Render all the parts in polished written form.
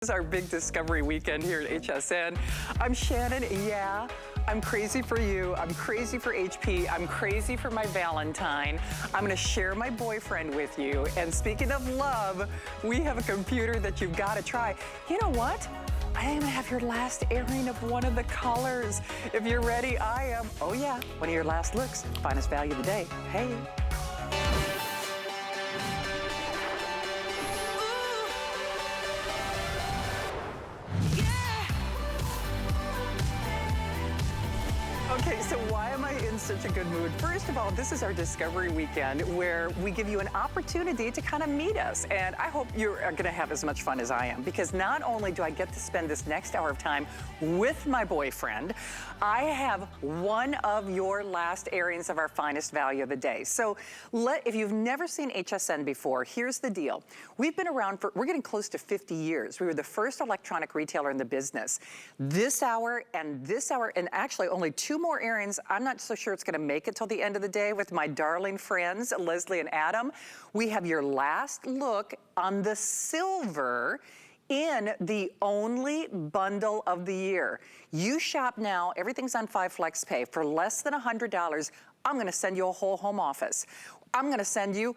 This is our big discovery weekend here at HSN. I'm Shannon, yeah. I'm crazy for you, I'm crazy for HP, I'm crazy for my Valentine. I'm gonna share my boyfriend with you. And speaking of love, we have a computer that you've gotta try. You know what? I am gonna have your last airing of one of the colors. If you're ready, I am. Oh yeah, one of your last looks, finest value of the day. Hey. Okay, so why am I in such a good mood? First of all, this is our discovery weekend where we give you an opportunity to kind of meet us. And I hope you're gonna have as much fun as I am, because not only do I get to spend this next hour of time with my boyfriend, I have one of your last airings of our finest value of the day. So if you've never seen HSN before, here's the deal. We've been around we're getting close to 50 years. We were the first electronic retailer in the business. This hour, and actually only two more airings. I'm not so sure it's gonna make it till the end of the day with my darling friends, Leslie and Adam. We have your last look on the silver in the only bundle of the year. You shop now, everything's on 5 Flex Pay. For less than $100, I'm gonna send you a whole home office. I'm gonna send you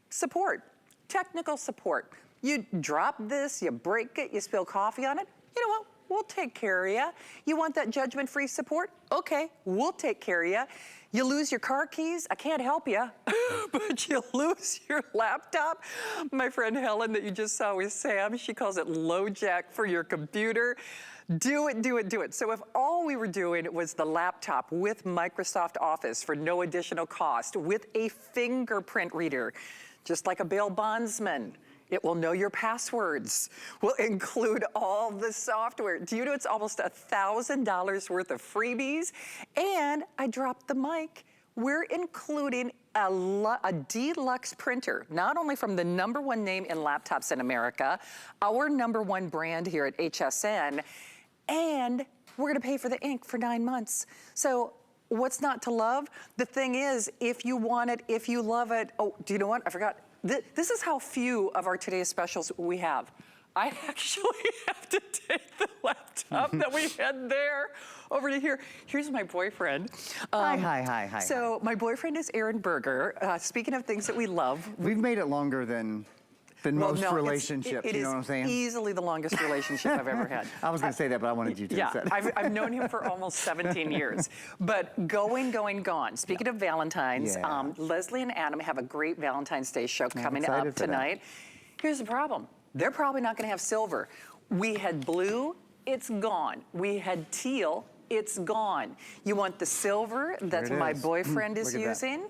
support, technical support. You drop this, you break it, you spill coffee on it, you know what? We'll take care of you. You want that judgment-free support? Okay, we'll take care of you. You lose your car keys? I can't help you, but you lose your laptop? My friend Helen that you just saw with Sam, she calls it low jack for your computer. Do it, do it, do it. So if all we were doing was the laptop with Microsoft Office for no additional cost, with a fingerprint reader, just like a bail bondsman, it will know your passwords, will include all the software. Do you know it's almost $1,000 worth of freebies? And I dropped the mic. We're including a deluxe printer, not only from the #1 name in laptops in America, our #1 brand here at HSN, and we're gonna pay for the ink for 9 months. So what's not to love? The thing is, if you want it, if you love it, oh, do you know what? I forgot. This is how few of our today's specials we have. I actually have to take the laptop that we had there over to here. Here's my boyfriend. Hi. So my boyfriend is Aaron Berger. Speaking of things that we love. We've made it longer than most relationships, you know what I'm saying? It is easily the longest relationship I've ever had. I was gonna say that, but I wanted you to. Yeah, I've known him for almost 17 years. But going, gone. Speaking of Valentine's, Leslie and Adam have a great Valentine's Day show coming up tonight. Here's the problem. They're probably not gonna have silver. We had blue, it's gone. We had teal, it's gone. You want the silver that my boyfriend is using?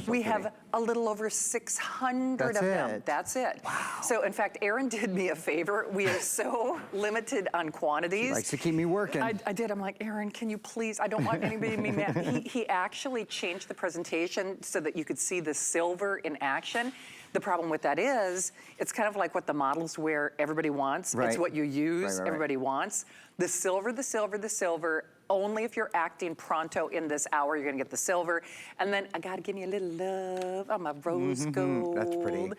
We have a little over 600 of them. That's it. Wow. So in fact, Aaron did me a favor. We are so limited on quantities. He likes to keep me working. I did. I'm like, Aaron, can you please? I don't want anybody to be mad. He actually changed the presentation so that you could see the silver in action. The problem with that is, it's kind of like what the models wear everybody wants. It's what you use, everybody wants. The silver, only if you're acting pronto in this hour, you're gonna get the silver. And then I gotta give you a little love. I'm a rose gold. That's pretty.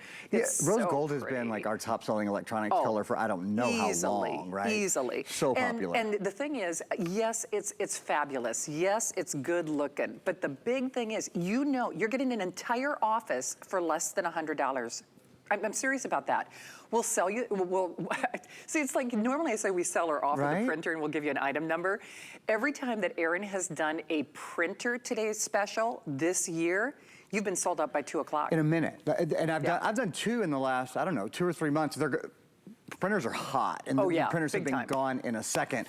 Rose gold has been like our top selling electronics color for I don't know how long, right? Easily. So popular. And the thing is, yes, it's fabulous. Yes, it's good looking. But the big thing is, you know, you're getting an entire office for less than $100. I'm serious about that. We'll sell you, see, it's like normally I say we sell or offer the printer and we'll give you an item number. Every time that Aaron has done a printer today's special this year, you've been sold out by 2 o'clock. In a minute. And I've done 2 in the last, I don't know, 2 or 3 months. Printers are hot and the printers have been gone in a second.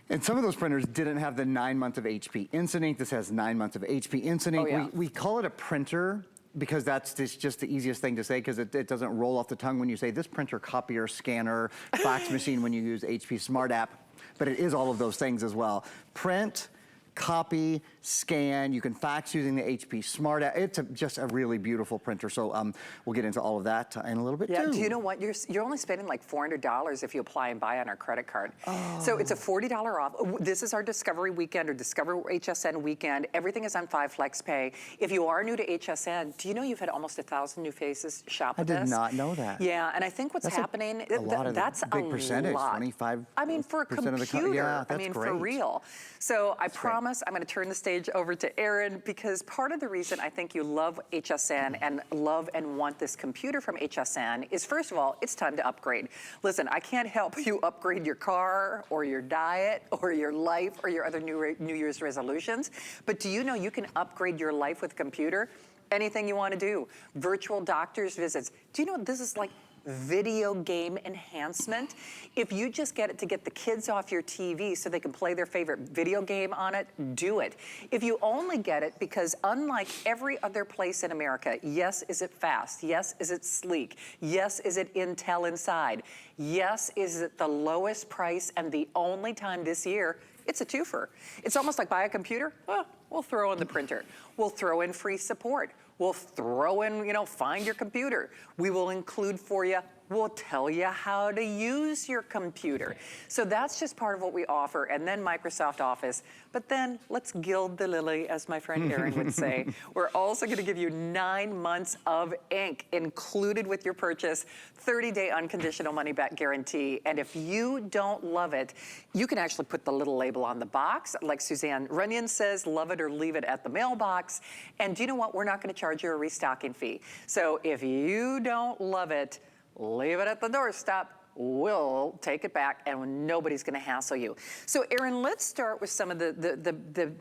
And some of those printers didn't have the 9 months of HP Instant Ink. This has 9 months of HP Instant Ink. We call it a printer because that's just the easiest thing to say, because it doesn't roll off the tongue when you say this printer, copier, scanner, fax machine when you use HP Smart App, but it is all of those things as well. Print, copy, scan, you can fax using the HP Smart app. It's just a really beautiful printer. So we'll get into all of that in a little bit too. Do you know what? You're only spending like $400 if you apply and buy on our credit card. So it's a $40 off. This is our Discovery Weekend or Discover HSN Weekend. Everything is on 5 Flex Pay. If you are new to HSN, do you know you've had almost 1,000 new faces shop with us? I did not know that. Yeah, and I think what's happening, that's a big percentage, lot. 25%. I mean, for a computer, yeah, that's great. For real. So I promise I'm going to turn the stage over to Erin, because part of the reason I think you love HSN and love and want this computer from HSN is, first of all, it's time to upgrade. Listen, I can't help you upgrade your car or your diet or your life or your other New Year's resolutions, but do you know you can upgrade your life with a computer? Anything you want to do. Virtual doctor's visits. Do you know this is like video game enhancement? If you just get it to get the kids off your TV so they can play their favorite video game on it, do it. If you only get it because, unlike every other place in America, yes, is it fast? Yes, is it sleek? Yes, is it Intel inside? Yes, is it the lowest price and the only time this year? It's a twofer. It's almost like buy a computer, well, we'll throw in the printer. We'll throw in free support. We'll throw in, find your computer. We will include for you, we'll tell you how to use your computer. So that's just part of what we offer. And then Microsoft Office. But then let's gild the lily, as my friend Erin would say. We're also going to give you 9 months of ink included with your purchase, 30-day unconditional money-back guarantee. And if you don't love it, you can actually put the little label on the box. Like Suzanne Runyon says, love it or leave it at the mailbox. And do you know what? We're not going to charge you a restocking fee. So if you don't love it, leave it at the doorstep. We'll take it back and nobody's gonna hassle you. So Erin, let's start with some of the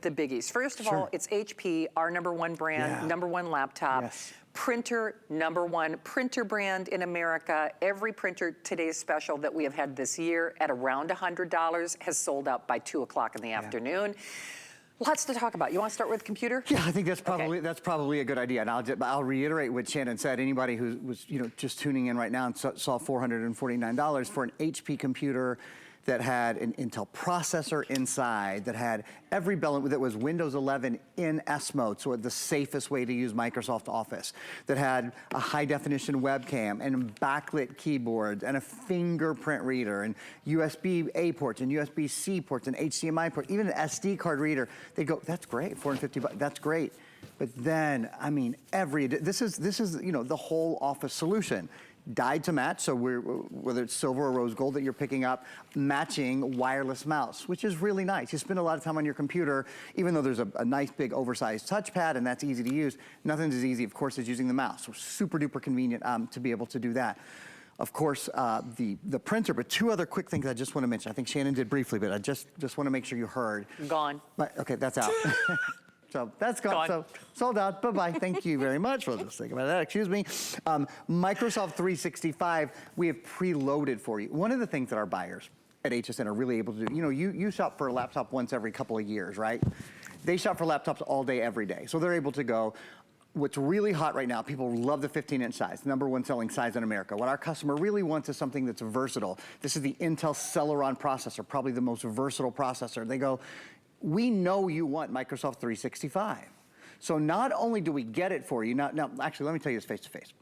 biggies. First of all, it's HP, our #1 brand, #1 laptop. Yes. Printer, #1 printer brand in America. Every printer today's special that we have had this year at around $100 has sold out by 2 o'clock in the afternoon. Lots to talk about. You want to start with computer? Yeah, I think that's probably a good idea. And I'll reiterate what Shannon said. Anybody who was just tuning in right now and saw $449 for an HP computer that had an Intel processor inside, that had every bell that was Windows 11 in S mode, so the safest way to use Microsoft Office, that had a high definition webcam and backlit keyboards and a fingerprint reader and USB-A ports and USB-C ports and HDMI ports, even an SD card reader. They go, that's great, $450, that's great. But then, I mean, this is the whole Office solution. Dyed to match, so whether it's silver or rose gold that you're picking up, matching wireless mouse, which is really nice. You spend a lot of time on your computer, even though there's a nice big oversized touchpad and that's easy to use, nothing's as easy, of course, as using the mouse. So super duper convenient to be able to do that. Of course, the printer, but 2 other quick things I just want to mention. I think Shannon did briefly, but I just want to make sure you heard. Gone. But, okay, that's out. So that's gone. So sold out. Bye-bye. Thank you very much. We'll just think about that. Excuse me. Microsoft 365, we have preloaded for you. One of the things that our buyers at HSN are really able to do, you shop for a laptop once every couple of years, right? They shop for laptops all day, every day. So they're able to go, what's really hot right now, people love the 15-inch size, #1 selling size in America. What our customer really wants is something that's versatile. This is the Intel Celeron processor, probably the most versatile processor. They go, we know you want Microsoft 365. So not only do we get it for you, now actually let me tell you this face to face.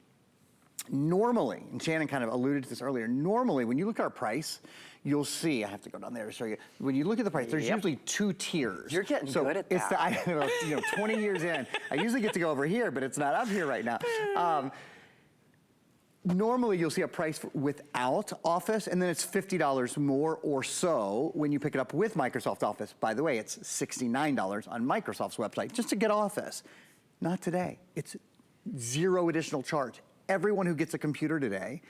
Normally, and Shannon kind of alluded to this earlier, normally when you look at our price, you'll see, I have to go down there to show you, when you look at the price, there's usually 2 tiers. You're getting good at that. It's 20 years in. I usually get to go over here, but it's not up here right now. Normally, you'll see a price without Office, and then it's $50 more or so when you pick it up with Microsoft Office. By the way, it's $69 on Microsoft's website just to get Office. Not today. It's 0 additional charge. Everyone who gets a computer today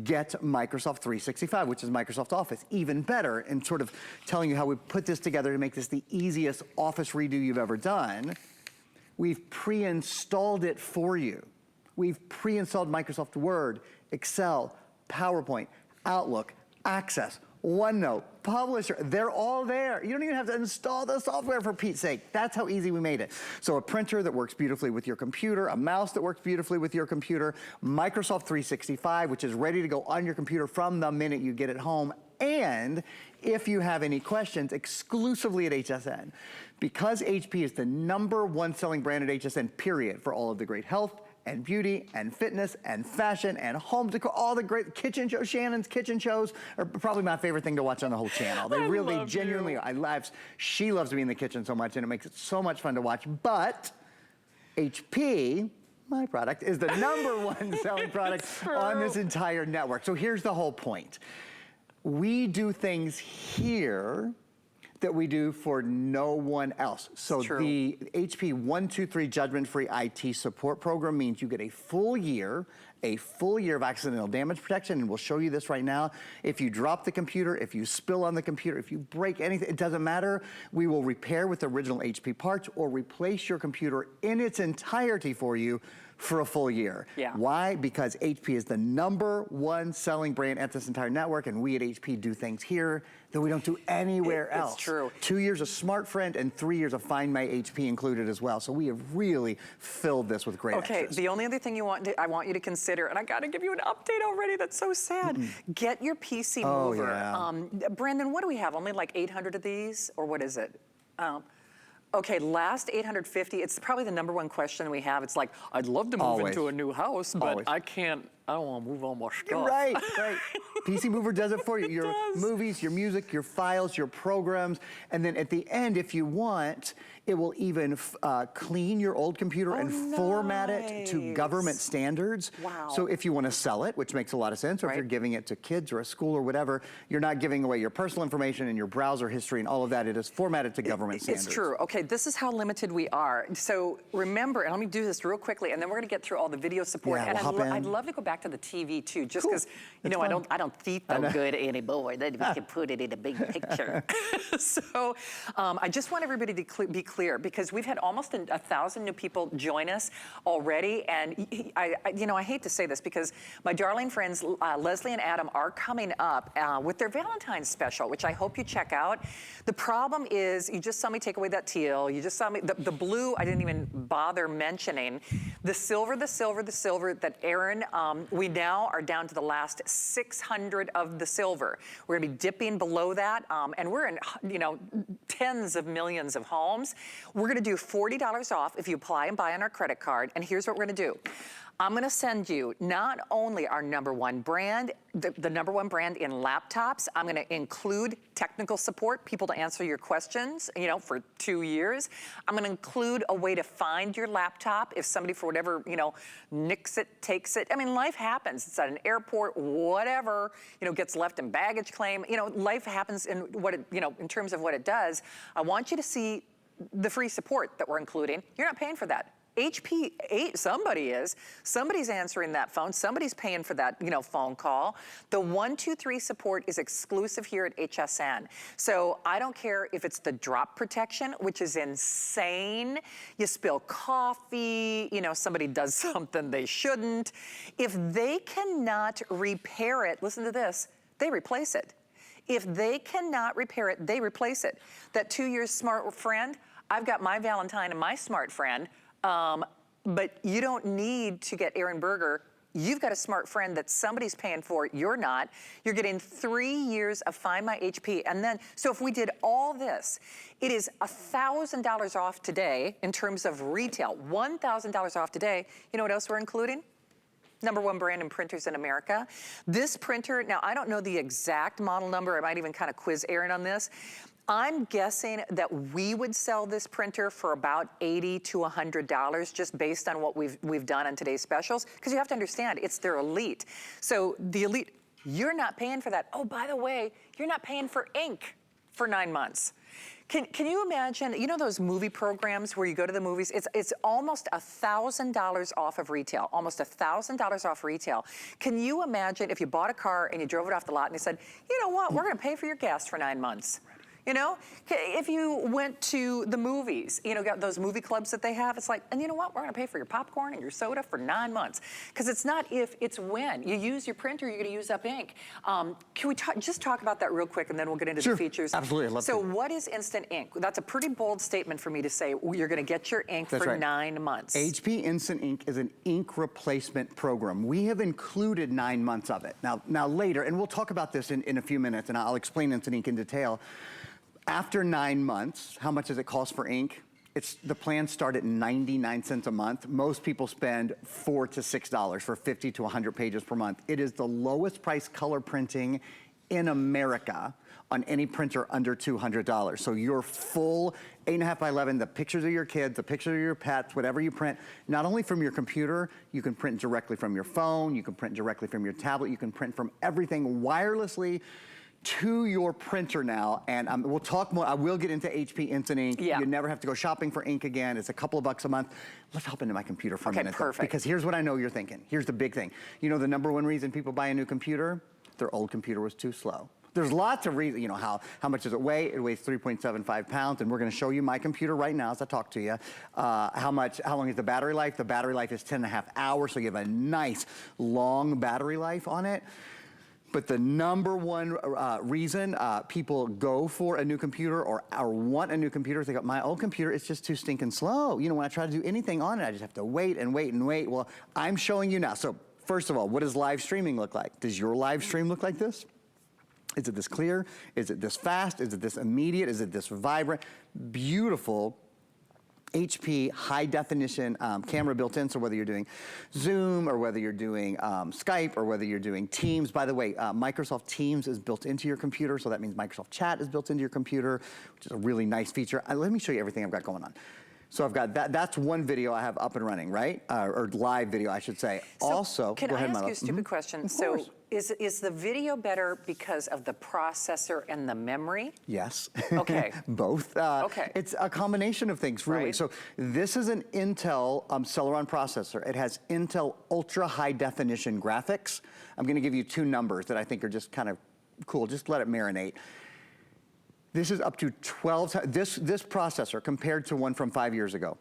gets Microsoft 365, which is Microsoft Office. Even better, and sort of telling you how we put this together to make this the easiest Office redo you've ever done. We've pre-installed it for you. We've pre-installed Microsoft Word, Excel, PowerPoint, Outlook, Access, OneNote, Publisher. They're all there. You don't even have to install the software, for Pete's sake. That's how easy we made it. So a printer that works beautifully with your computer, a mouse that works beautifully with your computer, Microsoft 365, which is ready to go on your computer from the minute you get it home, And if you have any questions, exclusively at HSN. Because HP is the #1 selling brand at HSN, period, for all of the great health and beauty and fitness and fashion and home decor, all the great kitchen shows. Shannon's kitchen shows are probably my favorite thing to watch on the whole channel. They really genuinely, she loves to be in the kitchen so much, and it makes it so much fun to watch. But HP, my product, is the #1 selling product on this entire network. So here's the whole point. We do things here that we do for no one else. So the HP 123 judgment-free IT support program means you get a full year of accidental damage protection, and we'll show you this right now. If you drop the computer, if you spill on the computer, if you break anything, it doesn't matter. We will repair with original HP parts or replace your computer in its entirety for you for a full year. Yeah. Why? Because HP is the #1 selling brand at this entire network, and we at HP do things here that we don't do anywhere else. It's true. 2 years of Smart Friend and 3 years of Find My HP included as well. So we have really filled this with great extras. The only other thing I want you to consider, and I got to give you an update already, that's so sad. Get your PC mover. Yeah. Brandon, what do we have? Only like 800 of these, or what is it? Okay, last 850, it's probably the #1 question we have. It's like, I'd love to move into a new house, but I don't want to move all my stuff. Right. PC Mover does it for you. Your movies, your music, your files, your programs. And then at the end, if you want, it will even clean your old computer and format it to government standards. Wow. So if you want to sell it, which makes a lot of sense, or if you're giving it to kids or a school or whatever, you're not giving away your personal information and your browser history and all of that. It is formatted to government standards. It's true. Okay, this is how limited we are. So remember, and let me do this real quickly, and then we're going to get through all the video support. Yeah, and I'd love to go back to the TV too, just because I don't see so good anymore. Then we can put it in a big picture. So I just want everybody to be clear, because we've had almost 1,000 new people join us already, and I hate to say this because my darling friends Leslie and Adam are coming up with their Valentine's special, which I hope you check out. The problem is, you just saw me take away that teal. You just saw me the blue. I didn't even bother mentioning the silver that Aaron. We now are down to the last 600 of the silver. We're gonna be dipping below that, and we're in, tens of millions of homes. We're gonna do $40 off if you apply and buy on our credit card, and here's what we're gonna do. I'm gonna send you not only our #1 brand, the #1 brand in laptops. I'm gonna include technical support, people to answer your questions, for 2 years. I'm gonna include a way to find your laptop if somebody, for whatever, nicks it, takes it. I mean, life happens. It's at an airport, whatever, gets left in baggage claim. Life happens in in terms of what it does. I want you to see the free support that we're including. You're not paying for that. HP, somebody's answering that phone, somebody's paying for that, phone call. The 123 support is exclusive here at HSN. So I don't care if it's the drop protection, which is insane. You spill coffee, somebody does something they shouldn't. If they cannot repair it, listen to this, they replace it. If they cannot repair it, they replace it. That 2 years Smart Friend, I've got my Valentine and my Smart Friend. But you don't need to get Aaron Berger. You've got a Smart Friend that somebody's paying for. You're not. You're getting 3 years of Find My HP. And then, so if we did all this, it is $1,000 off today in terms of retail. $1,000 off today. You know what else we're including? #1 brand in printers in America. This printer, now I don't know the exact model number. I might even kind of quiz Aaron on this. I'm guessing that we would sell this printer for about $80 to $100 just based on what we've done on today's specials. Because you have to understand, it's their Elite. So the Elite, you're not paying for that. Oh, by the way, you're not paying for ink for 9 months. Can you imagine, those movie programs where you go to the movies? It's almost $1,000 off of retail, almost $1,000 off retail. Can you imagine if you bought a car and you drove it off the lot and you said, you know what, we're gonna pay for your gas for 9 months. You know, if you went to the movies, you know, got those movie clubs that they have, it's like, and you know what? We're going to pay for your popcorn and your soda for 9 months. Because it's not if, it's when. You use your printer, you're going to use up ink. Can we just talk about that real quick, and then we'll get into the features? Absolutely, I'd love to. to. What is instant ink? That's a pretty bold statement for me to say. You're going to get your ink for 9 months. HP Instant Ink is an ink replacement program. We have included 9 months of it. Now later, and we'll talk about this in a few minutes, and I'll explain Instant Ink in detail. After 9 months, how much does it cost for ink? The plans start at 99 cents a month. Most people spend $4 to $6 for 50 to 100 pages per month. It is the lowest price color printing in America on any printer under $200. So your full 8.5 by 11, the pictures of your kids, the pictures of your pets, whatever you print, not only from your computer, you can print directly from your phone, you can print directly from your tablet, you can print from everything wirelessly to your printer now, and we'll talk more. I will get into HP Instant Ink. Yeah. You never have to go shopping for ink again. It's a couple of bucks a month. Let's hop into my computer for a minute. Okay, perfect. Because here's what I know you're thinking. Here's the big thing. You know the #1 reason people buy a new computer? Their old computer was too slow. There's lots of reasons, you know, how much does it weigh? It weighs 3.75 pounds, and we're gonna show you my computer right now as I talk to you. How long is the battery life? The battery life is 10.5 hours, so you have a nice long battery life on it. But the #1 reason people go for a new computer or want a new computer is they go, my old computer is just too stinking slow. You know, when I try to do anything on it, I just have to wait and wait and wait. Well, I'm showing you now. So first of all, what does live streaming look like? Does your live stream look like this? Is it this clear? Is it this fast? Is it this immediate? Is it this vibrant? Beautiful HP high definition camera built in, so whether you're doing Zoom or whether you're doing Skype or whether you're doing Teams. By the way, Microsoft Teams is built into your computer, so that means Microsoft Chat is built into your computer, which is a really nice feature. Let me show you everything I've got going on. So I've got that's one video I have up and running, right? Or live video, I should say. So also, can go I ahead, ask you a stupid question? Of course. So is the video better because of the processor and the memory? Yes. Okay. Both. Okay. It's a combination of things, really. Right. So this is an Intel Celeron processor. It has Intel ultra high definition graphics. I'm going to give you two numbers that I think are just kind of cool. Just let it marinate. This is up to 12, this processor compared to one from 5 years ago,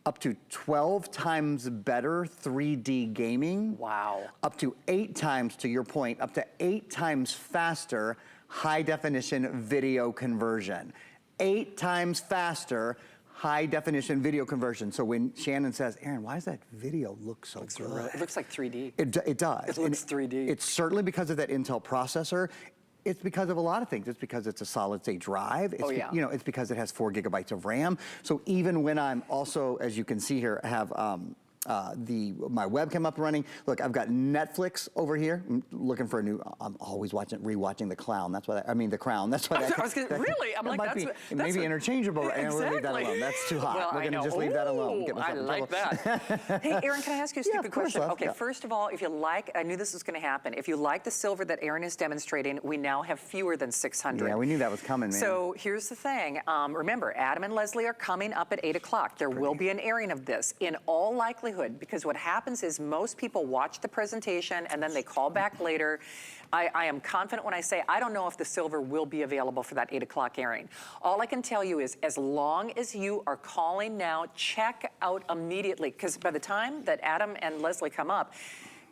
up to 12 times better 3D gaming. Wow. Up to 8 times, to your point, up to 8 times faster high definition video conversion. 8 times faster high definition video conversion. So when Shannon says, Aaron, why does that video look so good? It looks like 3D. It does. It looks 3D. It's certainly because of that Intel processor. It's because of a lot of things. It's because it's a solid state drive. It's you know, it's because it has 4 gigabytes of RAM. So even when I'm also, as you can see here, have my webcam up and running. Look, I've got Netflix over here. I'm looking for a new. I'm always rewatching The Clown. That's why. I mean, The Crown. That's why. Really? I'm like, that's maybe interchangeable. Exactly. And we'll leave that alone. That's too hot. Well, We're gonna just leave that alone. Get I like that. Hey, Aaron, can I ask you a stupid question? Okay, first of all, if you like, I knew this was going to happen. If you like the silver that Aaron is demonstrating, we now have fewer than 600. Yeah, we knew that was coming, man. So here's the thing. Remember, Adam and Leslie are coming up at 8 o'clock. There will be an airing of this in all likelihood, because what happens is most people watch the presentation and then they call back later. I am confident when I say I don't know if the silver will be available for that 8 o'clock airing. All I can tell you is as long as you are calling now, check out immediately, because by the time that Adam and Leslie come up,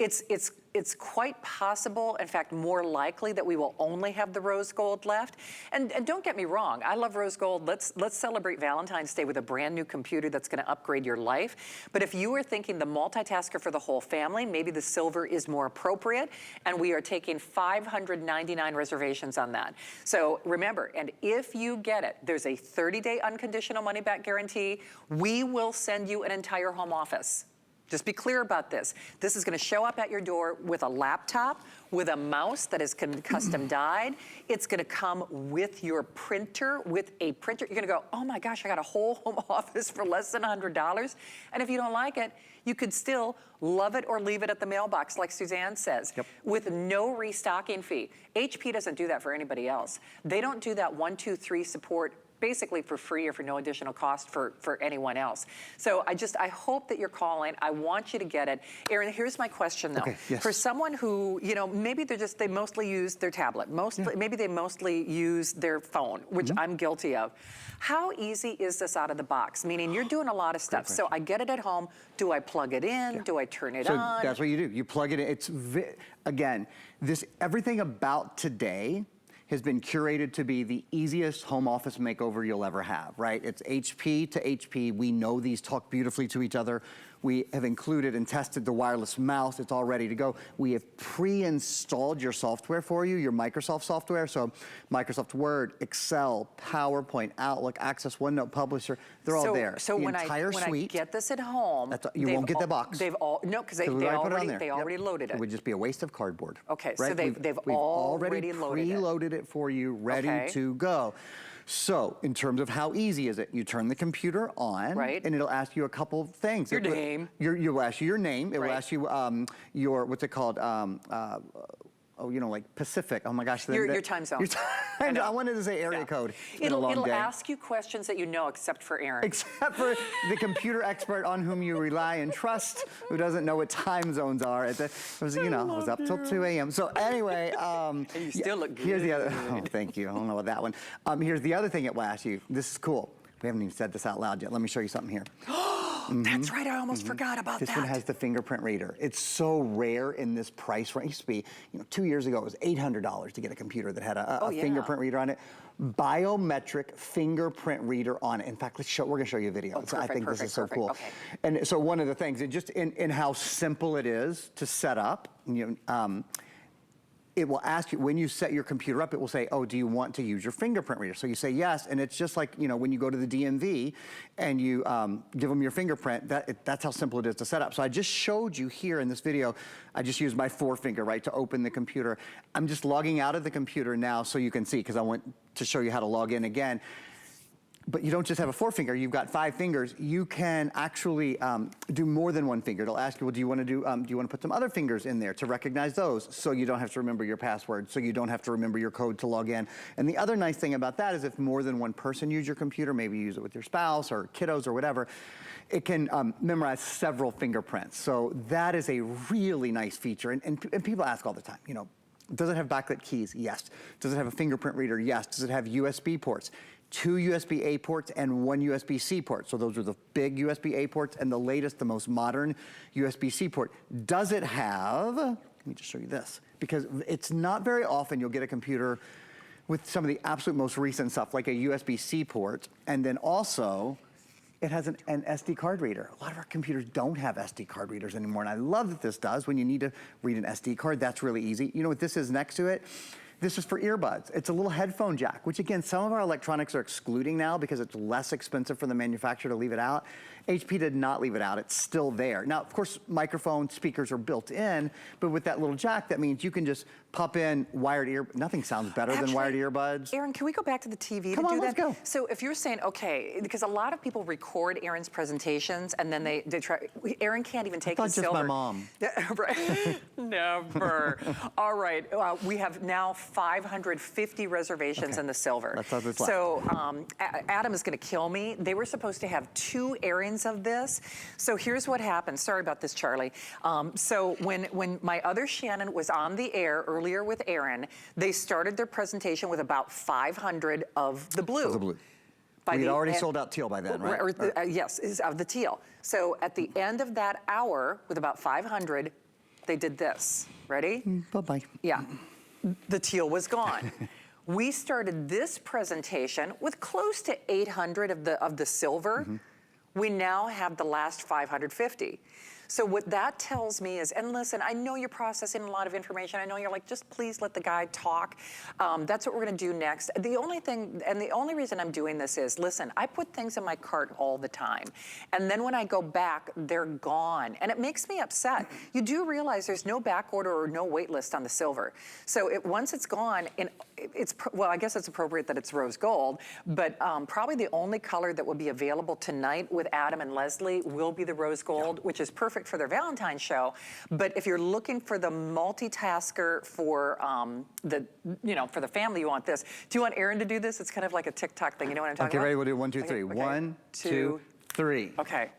it's quite possible, in fact, more likely that we will only have the rose gold left. And don't get me wrong, I love rose gold. Let's celebrate Valentine's Day with a brand new computer that's going to upgrade your life. But if you were thinking the multitasker for the whole family, maybe the silver is more appropriate, and we are taking 599 reservations on that. So remember, and if you get it, there's a 30-day unconditional money-back guarantee. We will send you an entire home office. Just be clear about this. This is going to show up at your door with a laptop, with a mouse that is custom dyed. It's going to come with your printer, with a printer. You're going to go, oh my gosh, I got a whole home office for less than $100. And if you don't like it, you could still love it or leave it at the mailbox, like Suzanne says, with no restocking fee. HP doesn't do that for anybody else. They don't do that 1, 2, 3 support basically for free or for no additional cost for anyone else. So I hope that you're calling. I want you to get it. Erin, here's my question though. Okay, yes. For someone who, you know, maybe they mostly use their tablet, maybe they mostly use their phone, which I'm guilty of. How easy is this out of the box? Meaning you're doing a lot of stuff. So I get it at home. Do I plug it in? Do I turn it on? So that's what you do. You plug it in. It's, again, everything about today has been curated to be the easiest home office makeover you'll ever have, right? It's HP to HP. We know these talk beautifully to each other. We have included and tested the wireless mouse. It's all ready to go. We have pre-installed your software for you, your Microsoft software. So Microsoft Word, Excel, PowerPoint, Outlook, Access, OneNote, Publisher, they're all there. So the when I get this at home, you won't get the box. No, because they already loaded it. It would just be a waste of cardboard. Okay, right? so they've already loaded it. Preloaded it for you, ready to go. So, in terms of how easy is it? You turn the computer on, and it'll ask you a couple things. Your name. You'll ask you your name. It will ask you your, what's it called? You know, like Pacific. Oh my gosh. Your time zone. I wanted to say area code. It'll ask you questions that you know, except for Erin. Except for the computer expert on whom you rely and trust, who doesn't know what time zones are. It was, you know, I was up till 2 a.m. So anyway. And you still look good. Here's the other, oh, thank you. I don't know about that one. Here's the other thing it will ask you. This is cool. We haven't even said this out loud yet. Let me show you something here. That's right, I almost forgot about that. This one has the fingerprint reader. It's so rare in this price range. It used to be, 2 years ago, it was $800 to get a computer that had a fingerprint reader on it. Biometric fingerprint reader on it. In fact, we're gonna show you a video. I think this is so cool. Okay. And so one of the things, just in how simple it is to set up, it will ask you, when you set your computer up, it will say, oh, do you want to use your fingerprint reader? So you say yes, and it's just like, when you go to the DMV and you give them your fingerprint, that's how simple it is to set up. So I just showed you here in this video, I just used my forefinger, to open the computer. I'm just logging out of the computer now so you can see, because I want to show you how to log in again. But you don't just have a forefinger, you've got 5 fingers. You can actually do more than one finger. It'll ask you, well, do you want to put some other fingers in there to recognize those, so you don't have to remember your password, so you don't have to remember your code to log in. And the other nice thing about that is if more than one person use your computer, maybe you use it with your spouse or kiddos or whatever, it can memorize several fingerprints. So that is a really nice feature. And people ask all the time, does it have backlit keys? Yes. Does it have a fingerprint reader? Yes. Does it have USB ports? 2 USB-A ports and 1 USB-C port. So those are the big USB-A ports, and the latest, the most modern USB-C port. Does it have, let me just show you this, because it's not very often you'll get a computer with some of the absolute most recent stuff, like a USB-C port, and then also it has an SD card reader. A lot of our computers don't have SD card readers anymore, and I love that this does. When you need to read an SD card, that's really easy. You know what this is next to it? This is for earbuds. It's a little headphone jack, which again, some of our electronics are excluding now because it's less expensive for the manufacturer to leave it out. HP did not leave it out, it's still there. Now, of course, microphone speakers are built in, but with that little jack, that means you can just pop in wired nothing sounds better than wired earbuds. Erin, can we go back to the TV Come to on, do let's that? go. So if you're saying, okay, because a lot of people record Erin's presentations and then they try, Erin can't even take the silver. Just my mom. Right. Never. All right, we have now 550 reservations in the silver. That's all that's left. So Adam is gonna kill me. They were supposed to have 2 Erins of this. So here's what happened. Sorry about this, Charlie. So when my other Shannon was on the air earlier with Erin, they started their presentation with about 500 of the blue. Of the blue. We'd already sold out teal by then, right? Yes, of the teal. So at the end of that hour, with about 500, they did this. Ready? Bye-bye. Yeah, the teal was gone. We started this presentation with close to 800 of the silver. We now have the last 550. So what that tells me is, and listen, I know you're processing a lot of information. I know you're like, just please let the guy talk. That's what we're gonna do next. The only thing, and the only reason I'm doing this is, listen, I put things in my cart all the time. And then when I go back, they're gone. And it makes me upset. You do realize there's no back order or no wait list on the silver. So once it's gone, and well, I guess it's appropriate that it's rose gold, but probably the only color that will be available tonight with Adam and Leslie will be the rose gold, which is perfect perfect for their Valentine's show. But if you're looking for the multitasker for for the family, you want this. Do you want Aaron to do this? It's kind of like a TikTok thing. You know what I'm talking about? Okay, ready? We'll do 1, 2, 3. Okay. 1, 2, 3. Okay.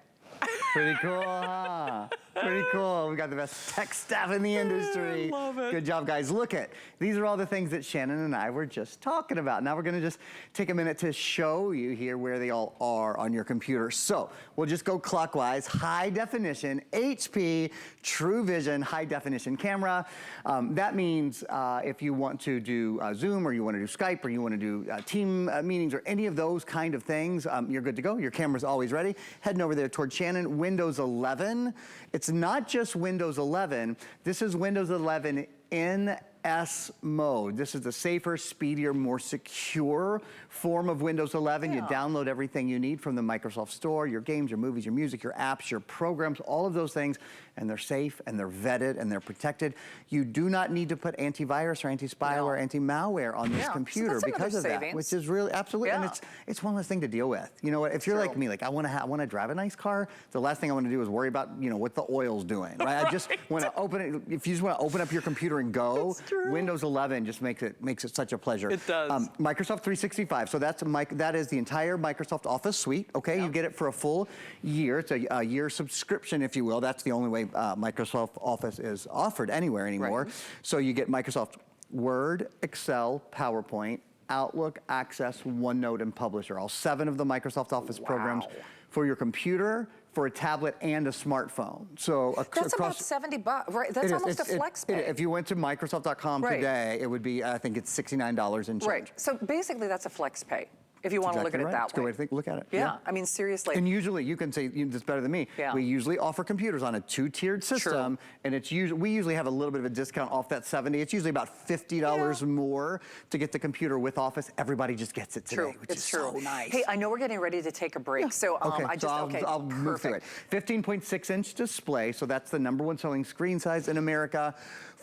Pretty cool, huh? Pretty cool. We got the best tech staff in the industry. I love it. Good job, guys. Look these are all the things that Shannon and I were just talking about. Now we're gonna just take a minute to show you here where they all are on your computer. So we'll just go clockwise. High definition, HP, True Vision, high definition camera. That means if you want to do Zoom, or you want to do Skype, or you want to do team meetings, or any of those kind of things, you're good to go. Your camera's always ready. Heading over there toward Shannon, Windows 11. It's not just Windows 11. This is Windows 11 NS mode. This is the safer, speedier, more secure form of Windows 11. You download everything you need from the Microsoft Store, your games, your movies, your music, your apps, your programs, all of those things, and they're safe, and they're vetted, and they're protected. You do not need to put antivirus or anti-spyware or anti-malware on this computer because of that, which is really, absolutely, and it's one less thing to deal with. You know what, if you're like me, like I want to drive a nice car, the last thing I want to do is worry about, what the oil's doing, right? I just want to open it, if you just want to open up your computer and go, Windows 11 just makes it such a pleasure. It does. Microsoft 365, so that is the entire Microsoft Office suite, okay? You get it for a full year. It's a year subscription, if you will. That's the only way Microsoft Office is offered anywhere anymore. Right. So you get Microsoft Word, Excel, PowerPoint, Outlook, Access, OneNote, and Publisher. All 7 of the Microsoft Office programs for your computer, for a tablet, and a smartphone. So that's about $70, right? That's almost a flex pay. If you went to Microsoft.com today, it would be, I think it's $69 and change. Right. So basically, that's a flex pay, if you want to look at it that way. That's a good way to look at it. Yeah, I mean, seriously. And usually, you can say this better than me. Yeah. We usually offer computers on a 2-tiered system, and we usually have a little bit of a discount off that 70. It's usually about $50 more to get the computer with Office. Everybody just gets it today, which is so nice. Hey, I know we're getting ready to take a break, so I'll move through it. 15.6-inch display, so that's the #1 selling screen size in America.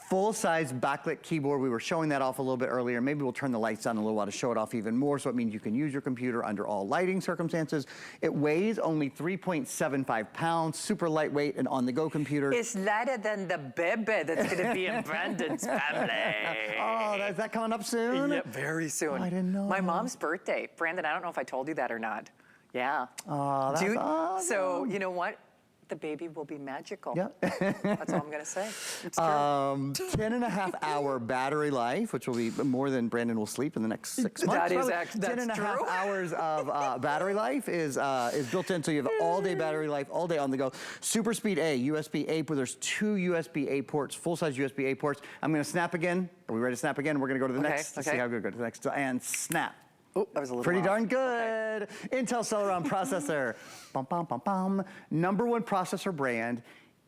Full-size backlit keyboard. We were showing that off a little bit earlier. Maybe we'll turn the lights down a little while to show it off even more, so it means you can use your computer under all lighting circumstances. It weighs only 3.75 pounds, super lightweight and on-the-go computer. It's lighter than the baby that's going to be in Brandon's family. Oh, is that coming up soon? Yeah, very soon. Oh, I didn't know. My mom's birthday. Brandon, I don't know if I told you that or not. Yeah. Oh, that's awesome. So, you know what? The baby will be magical. Yeah. That's all I'm going to say. It's 10.5-hour battery life, which will be more than Brandon will sleep in the next 6 months. That's 10.5 hours of battery life is built in, so you have all-day battery life, all day on the go. Super Speed A, USB-A, but there's 2 USB-A ports, full-size USB-A ports. I'm going to snap again. Are we ready to snap again? We're going to go to the next. Let's see how good we go to the next. And snap. Oh, that was a little pretty darn good. Intel Celeron processor. Bum, bum, bum, bum. #1 processor brand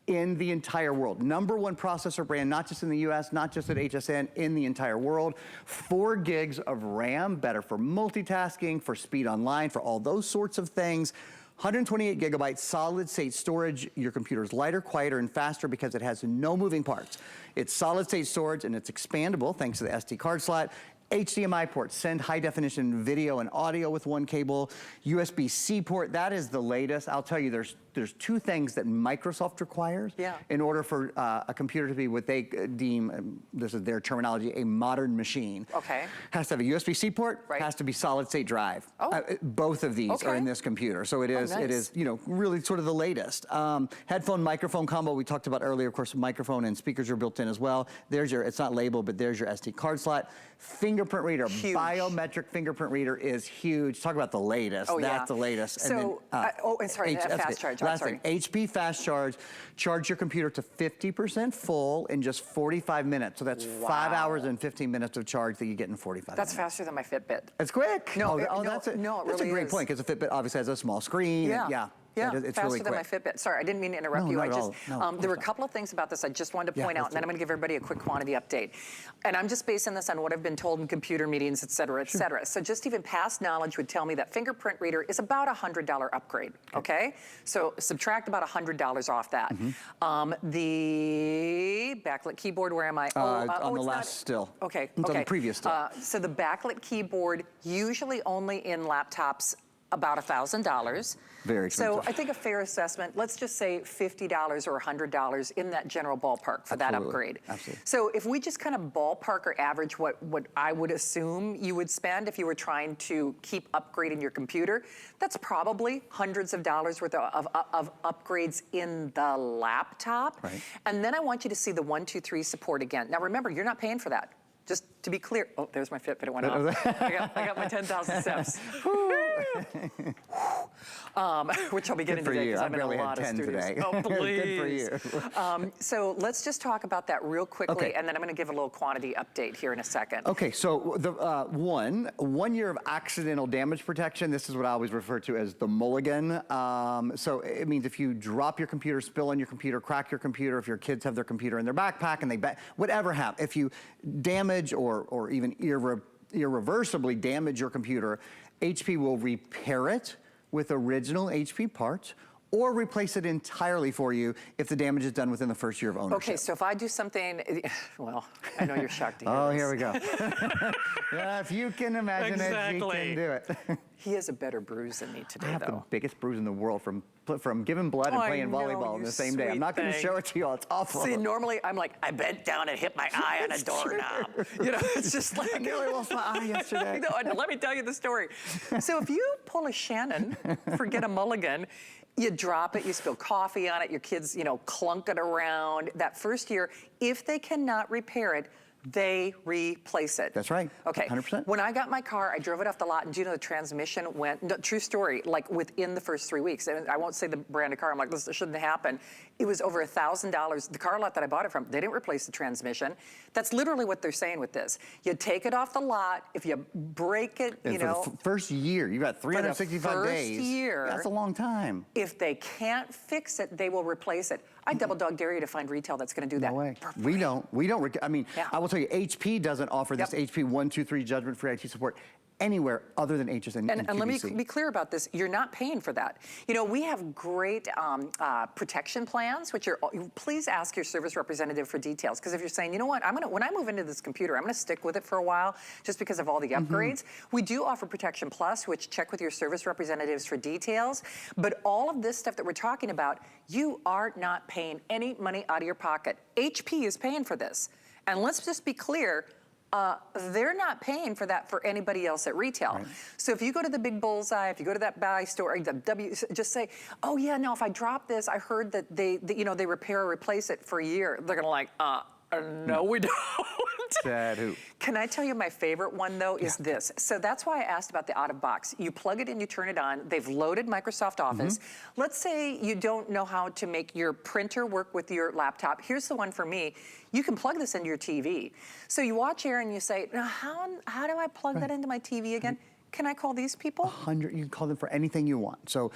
in the entire world. #1 processor brand, not just in the US, not just at HSN, in the entire world. 4 gigs of RAM, better for multitasking, for speed online, for all those sorts of things. 128 gigabytes solid state storage. Your computer's lighter, quieter, and faster because it has no moving parts. It's solid state storage and it's expandable thanks to the SD card slot. HDMI port, send high definition video and audio with 1 cable. USB-C port, that is the latest. I'll tell you, there's 2 things that Microsoft requires in order for a computer to be what they deem, this is their terminology, a modern machine. Okay. Has to have a USB-C port, has to be solid state drive. Both of these are in this computer. So it is, really sort of the latest. Headphone microphone combo we talked about earlier. Of course, microphone and speakers are built in as well. There's your, it's not labeled, but there's your SD card slot. Fingerprint reader, biometric fingerprint reader is huge. Talk about the latest. That's the latest. So, and sorry, fast charge. Last thing, HP fast charge. Charge your computer to 50% full in just 45 minutes. So that's 5 hours and 15 minutes of charge that you get in 45 minutes. That's faster than my Fitbit. It's quick. That's a great point because the Fitbit obviously has a small screen. Yeah, it's faster really than my Fitbit. Sorry, I didn't mean to interrupt you. There were a couple of things about this I just wanted to point out, and then I'm going to give everybody a quick quantity update. And I'm just basing this on what I've been told in computer meetings, et cetera, et cetera. So just even past knowledge would tell me that fingerprint reader is about a $100 upgrade, okay? So subtract about $100 off that. The backlit keyboard, where am I? On the last still. Okay, it's on the previous still. So the backlit keyboard, usually only in laptops about $1,000. Very expensive. So I think a fair assessment, let's just say $50 or $100 in that general ballpark for that upgrade. Absolutely. So if we just kind of ballpark or average what I would assume you would spend if you were trying to keep upgrading your computer, that's probably hundreds of dollars worth of upgrades in the laptop. Right. And then I want you to see the 1, 2, 3 support again. Now remember, you're not paying for that. Just to be clear, oh, there's my Fitbit, it went off. I got my 10,000 steps. Which I'll be getting today because I'm in a lot of studios. Today. Oh, please. Good for you. So let's just talk about that real quickly, and then I'm going to give a little quantity update here in a second. Okay, so the 1 year of accidental damage protection. This is what I always refer to as the mulligan. So it means if you drop your computer, spill on your computer, crack your computer, if your kids have their computer in their backpack and whatever happens, if you damage or even irreversibly damage your computer, HP will repair it with original HP parts or replace it entirely for you if the damage is done within the first year of ownership. Okay, so if I do something, well, I know you're shocked to hear Oh, this. here we go. Yeah, if you can imagine it, you can do it. He has a better bruise than me today, I have though. the biggest bruise in the world from giving blood and playing volleyball in the same day. I'm not going to show it to you all. It's awful. See, normally I'm like, I bent down and hit my eye on a doorknob. You know, it's just like. I nearly lost my eye yesterday. No, let me tell you the story. So if you pull a Shannon, forget a mulligan, you drop it, you spill coffee on it, your kids, you know, clunk it around. That first year, if they cannot repair it, they replace it. That's right. Okay. 100%. When I got my car, I drove it off the lot, and do you know the transmission went, no, true story, like within the first 3 weeks. And I won't say the brand of car. I'm like, this shouldn't happen. It was over $1,000. The car lot that I bought it from, they didn't replace the transmission. That's literally what they're saying with this. You take it off the lot. If you break it, and you for know. the first year, you got 365 days. First year. That's a long time. If they can't fix it, they will replace it. I double dog dare you to find retail that's going to do that. No way. For free. We don't. I mean, Yeah. I will tell you, HP doesn't offer this HP 1, 2, 3 judgment-free IT support anywhere other than HSN and let me QVC. be clear about this. You're not paying for that. You know, we have great protection plans, which please ask your service representative for details. Because if you're saying, you know what, when I move into this computer, I'm going to stick with it for a while just because of all the upgrades. We do offer Protection Plus, which check with your service representatives for details. But all of this stuff that we're talking about, you are not paying any money out of your pocket. HP is paying for this. And let's just be clear, they're not paying for that for anybody else at retail. Right. So if you go to the Big Bullseye, if you go to that buy store, just say, oh yeah, no, if I drop this, I heard that they repair or replace it for a year. They're gonna like, no, we don't. Sad who? Can I tell you my favorite one, though, is this. So that's why I asked about the out-of-box. You plug it in, you turn it on. They've loaded Microsoft Office. Let's say you don't know how to make your printer work with your laptop. Here's the one for me. You can plug this into your TV. So you watch here and you say, now, how do I plug that into my TV again? Can I call these people? 100, you can call them for anything you want. So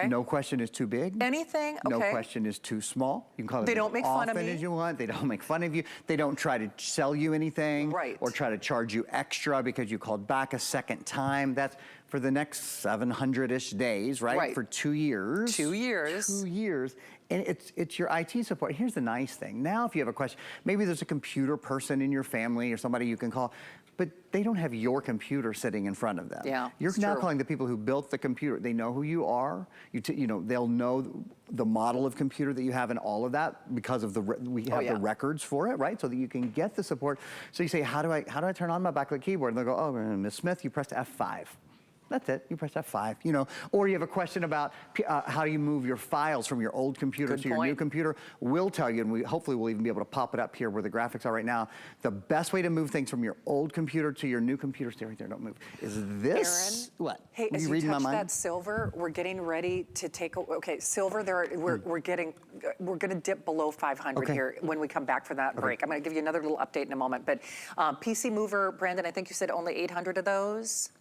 no question is too big. Anything? Okay. No question is too small. You can call them they don't as make fun of often me. as you want. They don't make fun of you. They don't try to sell you anything. Right. Or try to charge you extra because you called back a second time. That's for the next 700-ish days, right? For 2 years. 2 years. 2 years. And it's your IT support. Here's the nice thing. Now, if you have a question, maybe there's a computer person in your family or somebody you can call, but they don't have your computer sitting in front of them. Yeah, You're now calling the people who built the computer. They know who you are. You know, they'll know the model of computer that you have and all of that because of we have the records for it, right? So that you can get the support. So you say, how do I turn on my backlit keyboard? And they'll go, oh, Ms. Smith, you pressed F5. That's it. You press F5, you know. Or you have a question about how do you move your files from your old computer to your new computer. We'll tell you, and hopefully we'll even be able to pop it up here where the graphics are right now. The best way to move things from your old computer to your new computer, stay right there, don't move, is this. Aaron, what? Hey, as you touch that silver, we're getting ready to take, silver, we're gonna dip below 500 here when we come back for that break. I'm gonna give you another little update in a moment, but PC Mover, Brandon, I think you said only 800 of those?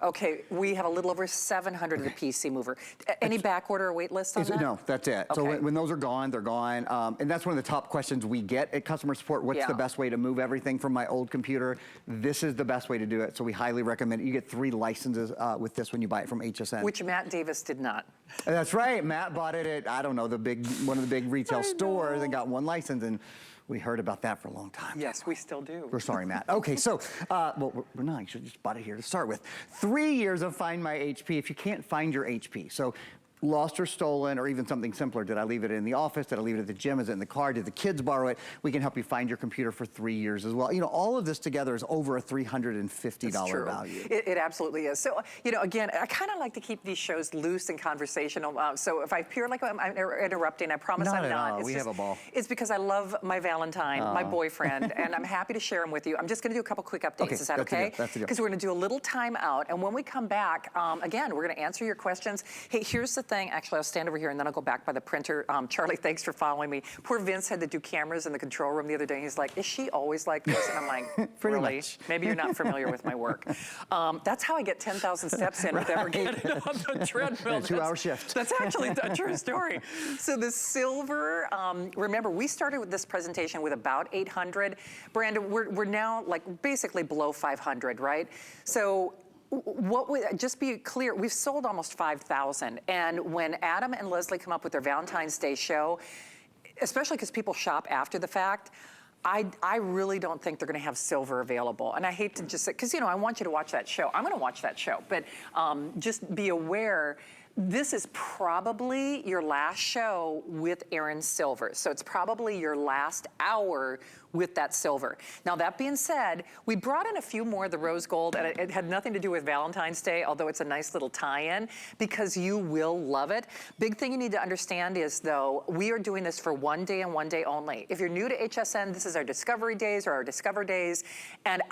Okay, we have a little over 700 of the PC Mover. Any back order or wait list on that? No, that's it. So when those are gone, they're gone. And that's one of the top questions we get at customer support. What's the best way to move everything from my old computer? This is the best way to do it. So we highly recommend it. You get 3 licenses with this when you buy it from HSN. Which Matt Davis did not. That's right. Matt bought it at, I don't know, one of the big retail stores and got 1 license. And We heard about that for a long time. Yes, we still do. We're sorry, Matt. Okay, so, well, we're not. You should just bought it here to start with. 3 years of Find My HP if you can't find your HP. So, lost or stolen, or even something simpler. Did I leave it in the office? Did I leave it at the gym? Is it in the car? Did the kids borrow it? We can help you find your computer for 3 years as well. You know, all of this together is over a $350 value. It absolutely is. So, you know, again, I kind of like to keep these shows loose and conversational. So if I appear like I'm interrupting, I promise I'm not. We have a ball. It's because I love my Valentine, my boyfriend, and I'm happy to share him with you. I'm just going to do a couple quick updates. Is that okay? That's a deal. Because we're going to do a little time out, and when we come back, again, we're going to answer your questions. Hey, here's the thing. Actually, I'll stand over here, and then I'll go back by the printer. Charlie, thanks for following me. Poor Vince had to do cameras in the control room the other day. He's like, is she always like this? And I'm like, really? Maybe you're not familiar with my work. That's how I get 10,000 steps in without getting on the treadmill. A 2-hour shift. That's actually a true story. So the silver, remember, we started with this presentation with about 800. Brandon, we're now like basically below 500, right? So just be clear, we've sold almost 5,000. And when Adam and Leslie come up with their Valentine's Day show, especially because people shop after the fact, I really don't think they're going to have silver available. And I hate to just say, because, you know, I want you to watch that show. I'm going to watch that show. But just be aware, this is probably your last show with Aaron Silver. So it's probably your last hour with that silver. Now, that being said, we brought in a few more of the rose gold, and it had nothing to do with Valentine's Day, although it's a nice little tie-in, because you will love it. Big thing you need to understand is, though, we are doing this for 1 day and 1 day only. If you're new to HSN, this is our Discovery Days or our Discover Days, and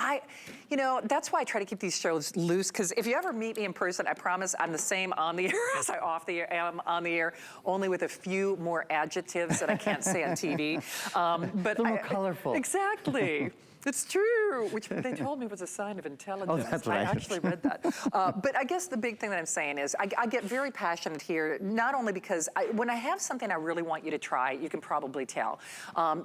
you know, that's why I try to keep these shows loose, because if you ever meet me in person, I promise I'm the same on the air as I am on the air, only with a few more adjectives that I can't say on TV. But more colorful. Exactly. It's true, which they told me was a sign of intelligence. Oh, that's right. I actually read that. But I guess the big thing that I'm saying is I get very passionate here, not only because when I have something I really want you to try, you can probably tell.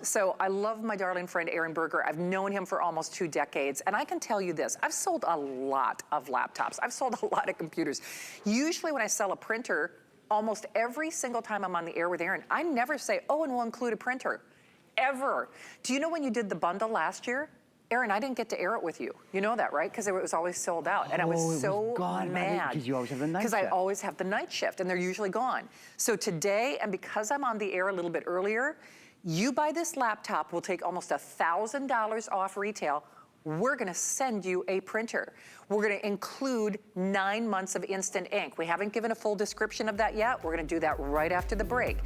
So I love my darling friend Aaron Berger. I've known him for almost 2 decades, and I can tell you this, I've sold a lot of laptops. I've sold a lot of computers. Usually when I sell a printer, almost every single time I'm on the air with Aaron, I never say, oh, and we'll include a printer. Ever. Do you know when you did the bundle last year? Aaron, I didn't get to air it with you. You know that, right? Because it was always sold out. And I was so mad. Because you always have the night shift. Because I always have the night shift, and they're usually gone. So today, and because I'm on the air a little bit earlier, you buy this laptop, we'll take almost $1,000 off retail. We're gonna send you a printer. We're gonna include 9 months of instant ink. We haven't given a full description of that yet. We're gonna do that right after the break.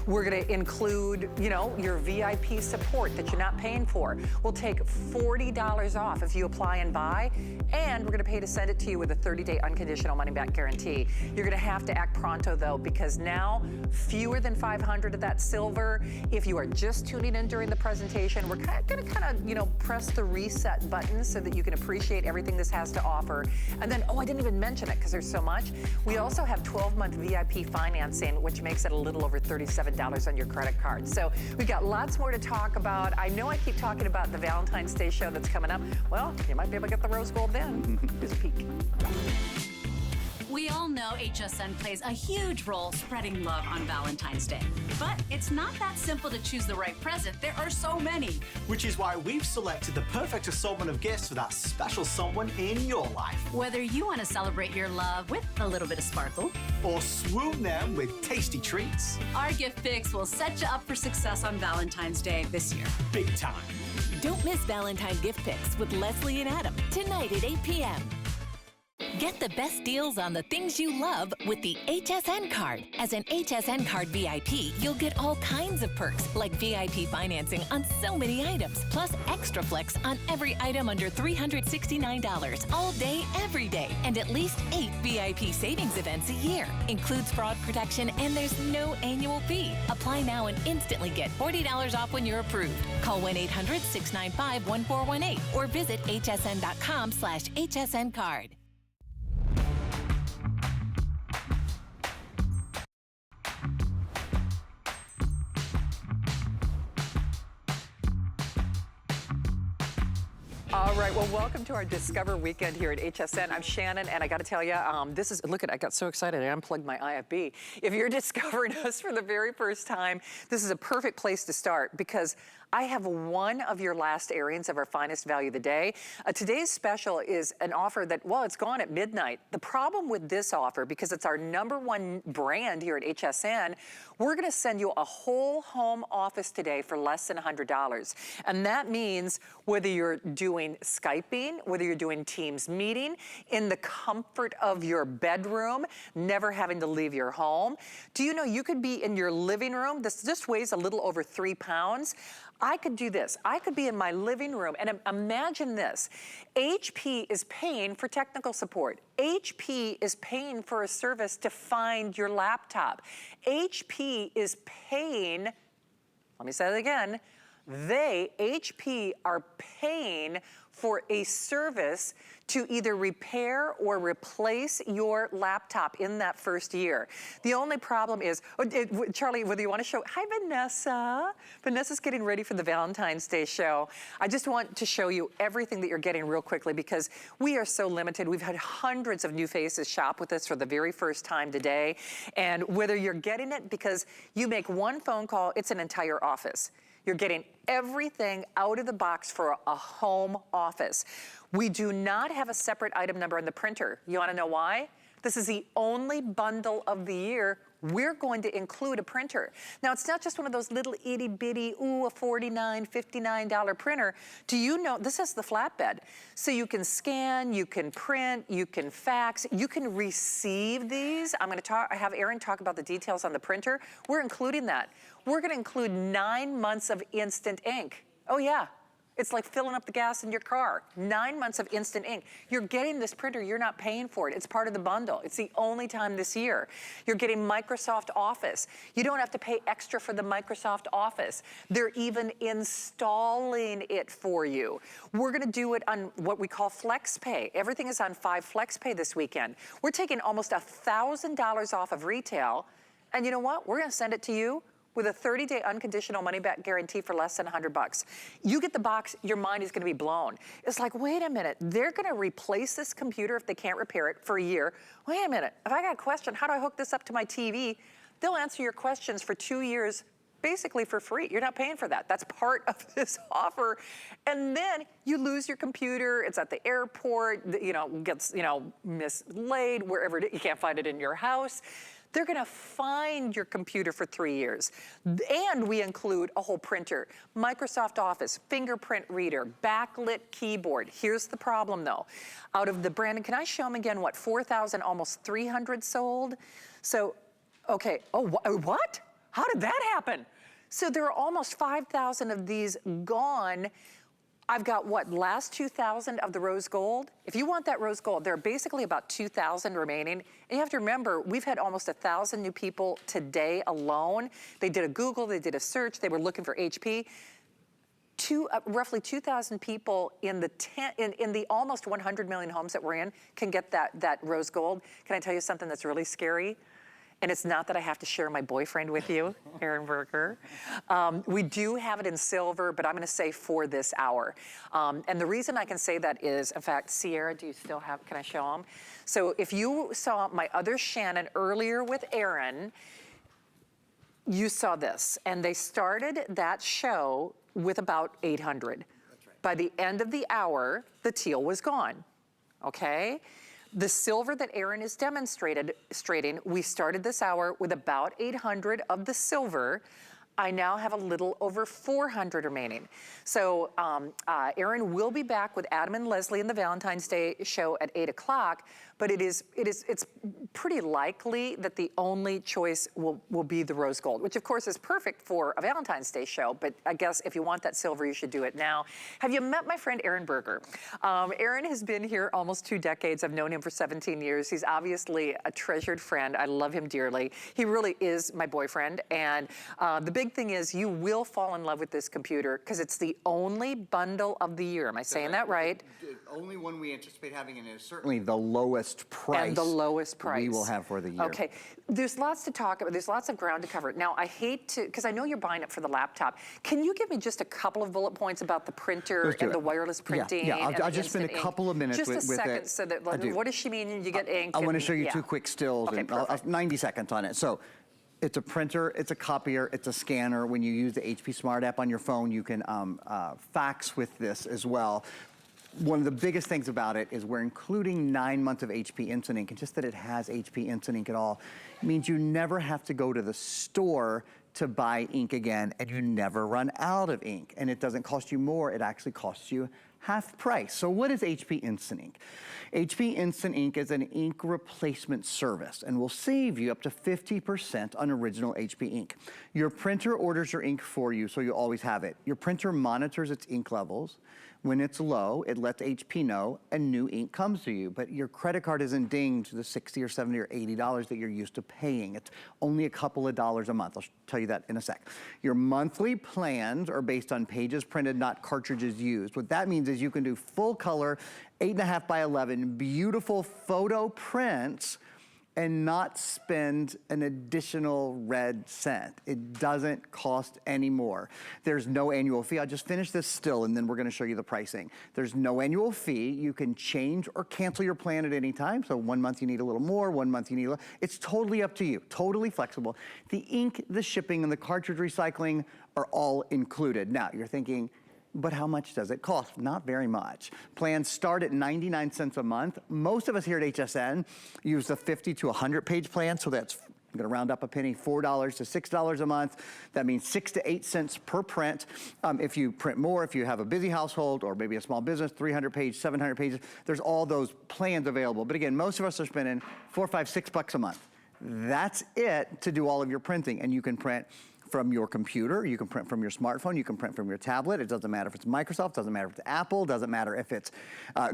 We're gonna include, you know, your VIP support that you're not paying for. We'll take $40 off if you apply and buy, and we're gonna pay to send it to you with a 30-day unconditional money-back guarantee. You're gonna have to act pronto though, because now fewer than 500 of that silver. If you are just tuning in during the presentation, we're gonna kind of, you know, press the reset button so that you can appreciate everything this has to offer. And then, oh, I didn't even mention it because there's so much. We also have 12-month VIP financing, which makes it a little over $37 on your credit card. So we've got lots more to talk about. I know I keep talking about the Valentine's Day show that's coming up. Well, you might be able to get the rose gold then. Here's a peek. We all know HSN plays a huge role spreading love on Valentine's Day. But it's not that simple to choose the right present. There are so many. Which is why we've selected the perfect assortment of gifts for that special someone in your life. Whether you want to celebrate your love with a little bit of sparkle, or swoon them with tasty treats, our gift picks will set you up for success on Valentine's Day this year. Big time. Don't miss Valentine gift picks with Leslie and Adam tonight at 8 p.m. Get the best deals on the things you love with the HSN card. As an HSN card VIP, you'll get all kinds of perks like VIP financing on so many items, plus extra flex on every item under $369 all day, every day, and at least 8 VIP savings events a year. Includes fraud protection, and there's no annual fee. Apply now and instantly get $40 off when you're approved. Call 1-800-695-1418 or visit hsn.com/HSN card. All right, well, welcome to our Discover Weekend here at HSN. I'm Shannon, and I got to tell you, I got so excited, I unplugged my IFB. If you're discovering us for the very first time, this is a perfect place to start, because I have one of your last airings of our finest value of the day. Today's special is an offer that, well, it's gone at midnight. The problem with this offer, because it's our #1 brand here at HSN, we're gonna send you a whole home office today for less than $100. And that means whether you're doing Skyping, whether you're doing Teams meeting, in the comfort of your bedroom, never having to leave your home. Do you know you could be in your living room? This weighs a little over 3 pounds. I could do this. I could be in my living room, and imagine this. HP is paying for technical support. HP is paying for a service to find your laptop. HP is paying, let me say it again, HP are paying for a service to either repair or replace your laptop in that first year. The only problem is, Charlie, whether you want to show, hi Vanessa. Vanessa's getting ready for the Valentine's Day show. I just want to show you everything that you're getting real quickly because we are so limited. We've had hundreds of new faces shop with us for the very first time today. And whether you're getting it because you make one phone call, it's an entire office. You're getting everything out of the box for a home office. We do not have a separate item number on the printer. You wanna know why? This is the only bundle of the year we're going to include a printer. Now, it's not just one of those little itty bitty, a $49, $59 printer. Do you know, this is the flatbed. So you can scan, you can print, you can fax, you can receive these. I'm gonna have Erin talk about the details on the printer. We're including that. We're gonna include 9 months of instant ink. Oh yeah. It's like filling up the gas in your car. 9 months of instant ink. You're getting this printer, you're not paying for it. It's part of the bundle. It's the only time this year. You're getting Microsoft Office. You don't have to pay extra for the Microsoft Office. They're even installing it for you. We're gonna do it on what we call FlexPay. Everything is on 5 FlexPay this weekend. We're taking almost $1,000 off of retail, and you know what? We're gonna send it to you with a 30-day unconditional money-back guarantee for less than $100. You get the box, your mind is gonna be blown. It's like, wait a minute, they're gonna replace this computer if they can't repair it for a year. Wait a minute, if I got a question, how do I hook this up to my TV? They'll answer your questions for 2 years, basically for free. You're not paying for that. That's part of this offer. And then you lose your computer, it's at the airport, gets, mislaid, wherever it is, you can't find it in your house. They're gonna find your computer for 3 years. And we include a whole printer, Microsoft Office, fingerprint reader, backlit keyboard. Here's the problem though. Out of the brand, and can I show them again what, 4,000, almost 300 sold? So, okay, what? How did that happen? So there are almost 5,000 of these gone. I've got what, last 2,000 of the rose gold? If you want that rose gold, there are basically about 2,000 remaining. And you have to remember, we've had almost 1,000 new people today alone. They did a Google, they did a search, they were looking for HP. Roughly 2,000 people in the almost 100 million homes that we're in can get that rose gold. Can I tell you something that's really scary? And it's not that I have to share my boyfriend with you, Aaron Berger. We do have it in silver, but I'm gonna say for this hour. And the reason I can say that is, in fact, Sierra, do you still have, can I show them? So if you saw my other Shannon earlier with Aaron, you saw this. And they started that show with about 800. That's right. By the end of the hour, the teal was gone, okay? The silver that Aaron is demonstrating, we started this hour with about 800 of the silver. I now have a little over 400 remaining. So Aaron will be back with Adam and Leslie in the Valentine's Day show at 8 o'clock, but it's pretty likely that the only choice will be the rose gold, which of course is perfect for a Valentine's Day show, but I guess if you want that silver, you should do it now. Have you met my friend Aaron Berger? Aaron has been here almost 2 decades. I've known him for 17 years. He's obviously a treasured friend. I love him dearly. He really is my boyfriend, and the big thing is you will fall in love with this computer because it's the only bundle of the year. Am I saying that right? The only one we anticipate having, and is certainly the lowest price. And the lowest price. We will have for the year. Okay, there's lots to talk about. There's lots of ground to cover. Now, I hate to, because I know you're buying it for the laptop. Can you give me just a couple of bullet points about the printer and the wireless printing? Yeah, I'll just spend a couple of minutes with it. Just a second, so that, what does she mean you get ink? I want to show you 2 quick stills, okay, and 90 seconds on it. So, It's a printer, it's a copier, it's a scanner. When you use the HP Smart app on your phone, you can fax with this as well. One of the biggest things about it is we're including 9 months of HP Instant Ink, and just that it has HP Instant Ink at all means you never have to go to the store to buy ink again, and you never run out of ink. And it doesn't cost you more, it actually costs you half price. So what is HP Instant Ink? HP Instant Ink is an ink replacement service and will save you up to 50% on original HP ink. Your printer orders your ink for you, so you always have it. Your printer monitors its ink levels. When it's low, it lets HP know and new ink comes to you, but your credit card isn't dinged to the $60 or $70 or $80 that you're used to paying. It's only a couple of dollars a month. I'll tell you that in a sec. Your monthly plans are based on pages printed, not cartridges used. What that means is you can do full color, 8.5 by 11, beautiful photo prints and not spend an additional red cent. It doesn't cost any more. There's no annual fee. I'll just finish this still and then we're gonna show you the pricing. There's no annual fee. You can change or cancel your plan at any time. So 1 month you need a little more, 1 month you need a little. It's totally up to you, totally flexible. The ink, the shipping, and the cartridge recycling are all included. Now you're thinking, but how much does it cost? Not very much. Plans start at 99 cents a month. Most of us here at HSN use the 50 to 100 page plan, so that's, I'm gonna round up a penny, $4 to $6 a month. That means 6 to 8 cents per print. If you print more, if you have a busy household or maybe a small business, 300 pages, 700 pages, there's all those plans available. But again, most of us are spending $4, $5, $6 a month. That's it to do all of your printing, and you can print from your computer, you can print from your smartphone, you can print from your tablet. It doesn't matter if it's Microsoft, doesn't matter if it's Apple, doesn't matter if it's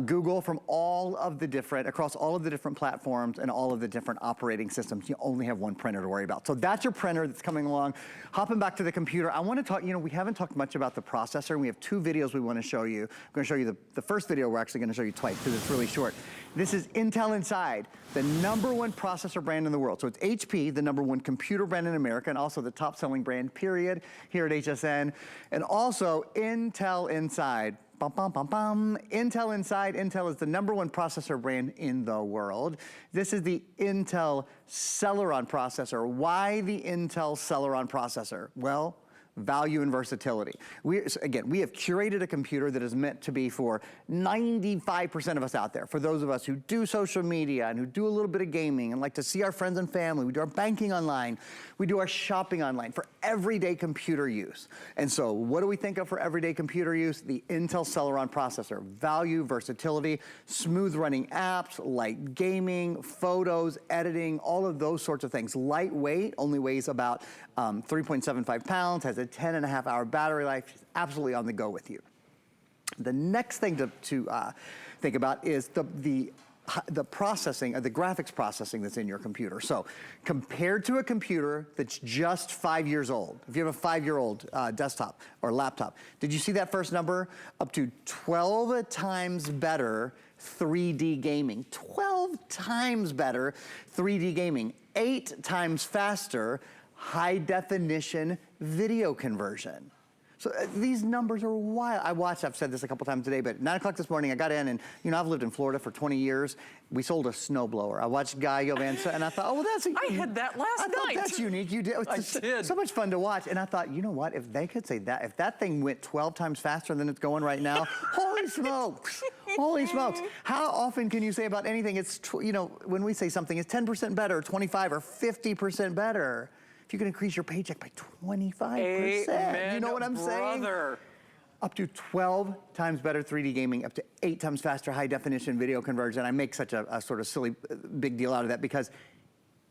Google, from all of the different, across all of the different platforms and all of the different operating systems. You only have one printer to worry about. So that's your printer that's coming along. Hopping back to the computer, I want to talk, we haven't talked much about the processor, and we have 2 videos we want to show you. I'm going to show you the first video, we're actually going to show you twice because it's really short. This is Intel Inside, the #1 processor brand in the world. So it's HP, the #1 computer brand in America, and also the top-selling brand, period, here at HSN. And also Intel Inside. Bum, bum, bum, bum. Intel Inside. Intel is the #1 processor brand in the world. This is the Intel Celeron processor. Why the Intel Celeron processor? Well, value and versatility. We have curated a computer that is meant to be for 95% of us out there. For those of us who do social media and who do a little bit of gaming and like to see our friends and family, we do our banking online, we do our shopping online, for everyday computer use. And so what do we think of for everyday computer use? The Intel Celeron processor. Value, versatility, smooth running apps, light gaming, photos, editing, all of those sorts of things. Lightweight, only weighs about 3.75 pounds, has a 10.5 hour battery life, absolutely on the go with you. The next thing to think about is the processing, the graphics processing that's in your computer. So compared to a computer that's just 5 years old, if you have a 5-year-old desktop or laptop, did you see that first number? Up to 12 times better 3D gaming. 12 times better 3D gaming. 8 times faster high definition video conversion. So these numbers are wild. I've said this a couple times today, but 9 o'clock this morning, I got in and, I've lived in Florida for 20 years. We sold a snowblower. I watched Guy Govansa and I thought, oh, well, that's I had that last night. I thought that's unique. You did. I did. So much fun to watch. And I thought, you know what? If they could say that, if that thing went 12 times faster than it's going right now, holy smokes. Holy smokes. How often can you say about anything, it's, when we say something is 10% better, 25 or 50% better, if you can increase your paycheck by 25%, Amen, you know what I'm saying? Up to 12 times better 3D gaming, up to 8 times faster high definition video conversion. I make such a sort of silly big deal out of that because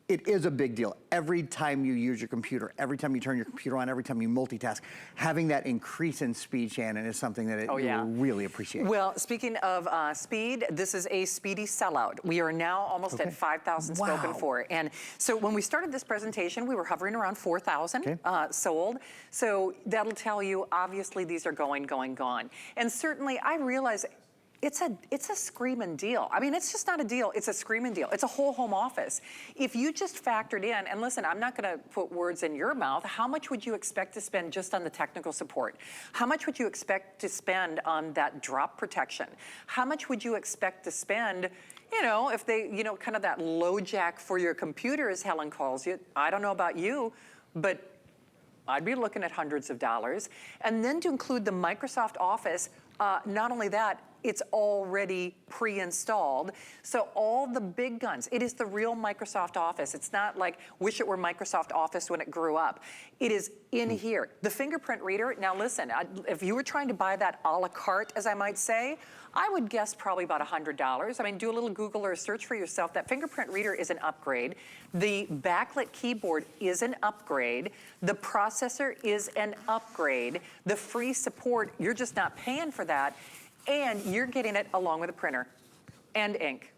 it is a big deal. Every time you use your computer, every time you turn your computer on, every time you multitask, having that increase in speed, Shannon, is something that you will really appreciate. Well, speaking of speed, this is a speedy sellout. We are now almost at 5,000 spoken for. And so when we started this presentation, we were hovering around 4,000 sold. So that'll tell you, obviously, these are going. And certainly, I realize it's a screaming deal. I mean, it's just not a deal, it's a screaming deal. It's a whole home office. If you just factored in, and listen, I'm not gonna put words in your mouth, how much would you expect to spend just on the technical support? How much would you expect to spend on that drop protection? How much would you expect to spend, you know, if they, you know, kind of that low jack for your computer, as Helen calls it? I don't know about you, but I'd be looking at hundreds of dollars. And then to include the Microsoft Office, not only that, it's already pre-installed. So all the big guns, it is the real Microsoft Office. It's not like, wish it were Microsoft Office when it grew up. It is in here. The fingerprint reader, now listen, if you were trying to buy that a la carte, as I might say, I would guess probably about $100. I mean, do a little Google or a search for yourself. That fingerprint reader is an upgrade. The backlit keyboard is an upgrade. The processor is an upgrade. The free support, you're just not paying for that. And you're getting it along with a printer and ink.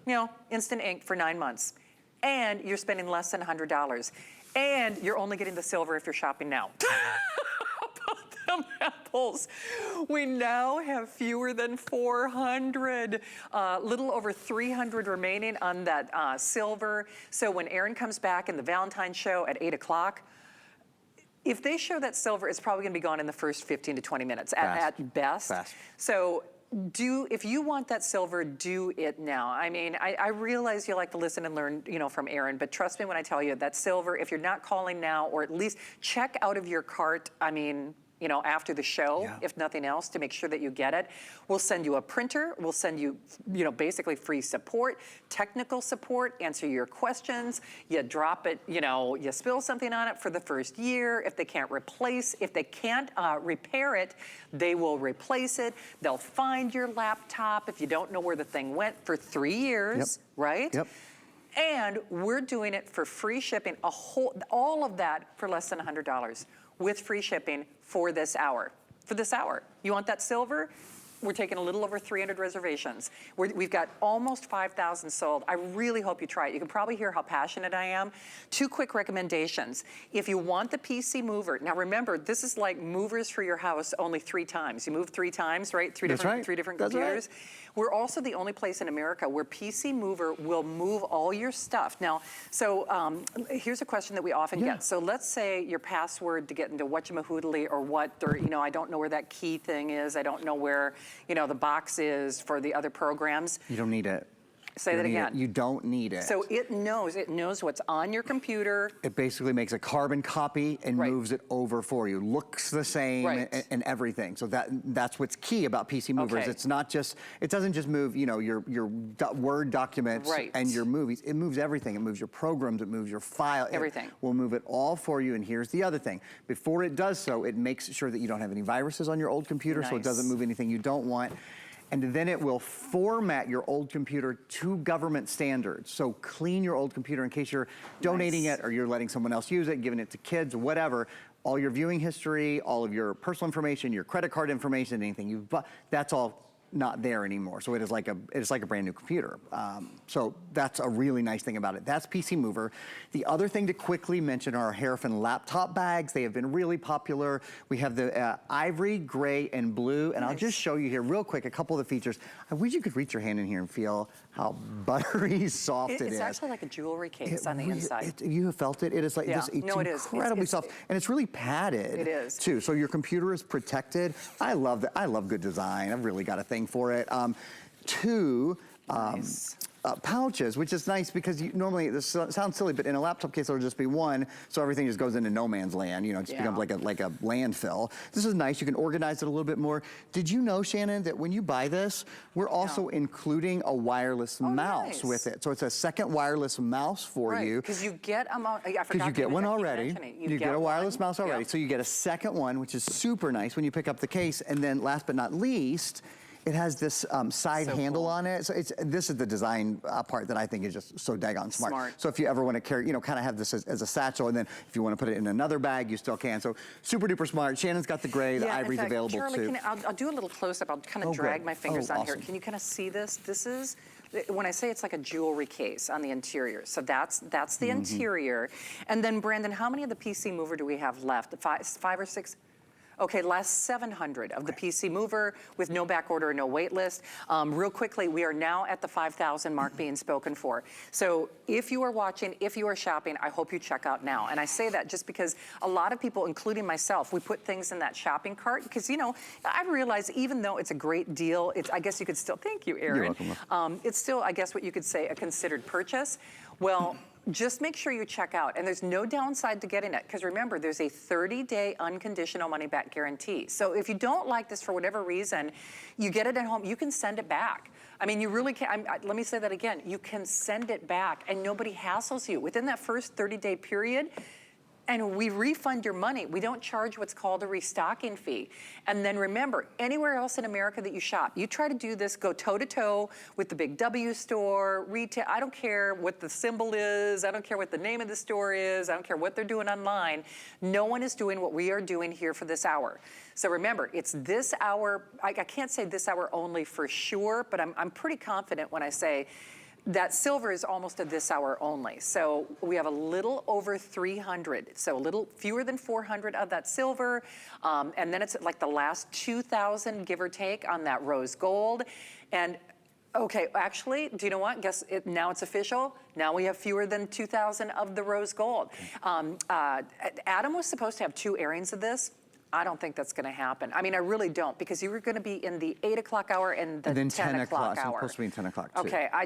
You know, instant ink for 9 months. And you're spending less than $100. And you're only getting the silver if you're shopping now. How about them apples? We now have fewer than 400. Little over 300 remaining on that silver. So when Aaron comes back in the Valentine's show at 8 o'clock, if they show that silver, it's probably gonna be gone in the first 15 to 20 minutes at best. Fast. So if you want that silver, do it now. I mean, I realize you like to listen and learn, you know, from Aaron, but trust me when I tell you that silver, if you're not calling now, or at least check out of your cart, I mean, you know, after the show, if nothing else, to make sure that you get it. We'll send you a printer. We'll send you, you know, basically free support, technical support, answer your questions. You drop it, you know, you spill something on it for the first year. If they can't repair it, they will replace it. They'll find your laptop if you don't know where the thing went for 3 years, right? Yep. And we're doing it for free shipping, all of that for less than $100 with free shipping for this hour. For this hour. You want that silver? We're taking a little over 300 reservations. We've got almost 5,000 sold. I really hope you try it. You can probably hear how passionate I am. 2 quick recommendations. If you want the PC mover, now remember, this is like movers for your house only 3 times. You move 3 times, right? Three different computers. Right. We're also the only place in America where PC Mover will move all your stuff. Now, so here's a question that we often get. So let's say your password to get into whatchamahoodly or what, or, you know, I don't know where that key thing is. I don't know where, you know, the box is for the other programs. You don't need it. Say that again. You don't need it. So it knows what's on your computer. It basically makes a carbon copy and moves it over for you. Looks the same and everything. So that's what's key about PC Movers. It's not just, it doesn't just move, you know, your Word documents and your movies. It moves everything. It moves your programs. It moves your file. Everything. It will move it all for you. And here's the other thing. Before it does so, it makes sure that you don't have any viruses on your old computer, so it doesn't move anything you don't want. And then it will format your old computer to government standards. So clean your old computer in case you're donating it or you're letting someone else use it, giving it to kids, whatever. All your viewing history, all of your personal information, your credit card information, anything you've bought, that's all not there anymore. So it is like a brand new computer. So that's a really nice thing about it. That's PC Mover. The other thing to quickly mention are our Harrison laptop bags. They have been really popular. We have the ivory, gray, and blue. And I'll just show you here real quick a couple of the features. I wish you could reach your hand in here and feel how buttery soft it is. It's actually like a jewelry case on the inside. You have felt it? It is like this, it's incredibly soft. And it's really padded. It is. Too. So your computer is protected. I love that. I love good design. I've really got a thing for it. 2 pouches, which is nice because normally, this sounds silly, but in a laptop case, there'll just be one, so everything just goes into no man's land, you know, it just becomes like a landfill. This is nice, you can organize it a little bit more. Did you know, Shannon, that when you buy this, we're also including a wireless mouse with it. So it's a second wireless mouse for you. Because you get because you get one already. You get a wireless mouse already, so you get a second one, which is super nice when you pick up the case. And then last but not least, it has this side handle on it. So this is the design part that I think is just so daggone smart. So if you ever want to carry, you know, kind of have this as a satchel, and then if you want to put it in another bag, you still can. So super duper smart. Shannon's got the gray, the ivory's available too. I'll do a little close up. I'll kind of drag my fingers on here. Can you kind of see this? This is, when I say it's like a jewelry case on the interior. So that's the interior. And then Brandon, how many of the PC Mover do we have left? 5 or 6? Okay, last 700 of the PC Mover with no back order, no wait list. Real quickly, we are now at the 5,000 mark being spoken for. So if you are watching, if you are shopping, I hope you check out now. And I say that just because a lot of people, including myself, we put things in that shopping cart because, you know, I realize even though it's a great deal, I guess you could still, thank you, Aaron. You're welcome. It's still, I guess what you could say, a considered purchase. Well, just make sure you check out, and there's no downside to getting it, because remember, there's a 30-day unconditional money-back guarantee. So if you don't like this for whatever reason, you get it at home, you can send it back. I mean, you really can. Let me say that again. You can send it back, and nobody hassles you. Within that first 30-day period, and we refund your money. We don't charge what's called a restocking fee. And then remember, anywhere else in America that you shop, you try to do this, go toe-to-toe with the big W store, retail. I don't care what the symbol is. I don't care what the name of the store is. I don't care what they're doing online. No one is doing what we are doing here for this hour. So remember, it's this hour. I can't say this hour only for sure, but I'm pretty confident when I say that silver is almost a this hour only. So we have a little over 300, so a little fewer than 400 of that silver. And then it's like the last 2,000, give or take, on that rose gold. And okay, actually, do you know what? Now it's official. Now we have fewer than 2,000 of the rose gold. Adam was supposed to have 2 airings of this. I don't think that's going to happen. I mean, I really don't, because you were going to be in the 8 o'clock hour and the 10 o'clock hour. So supposed to be in 10 o'clock too. Okay, I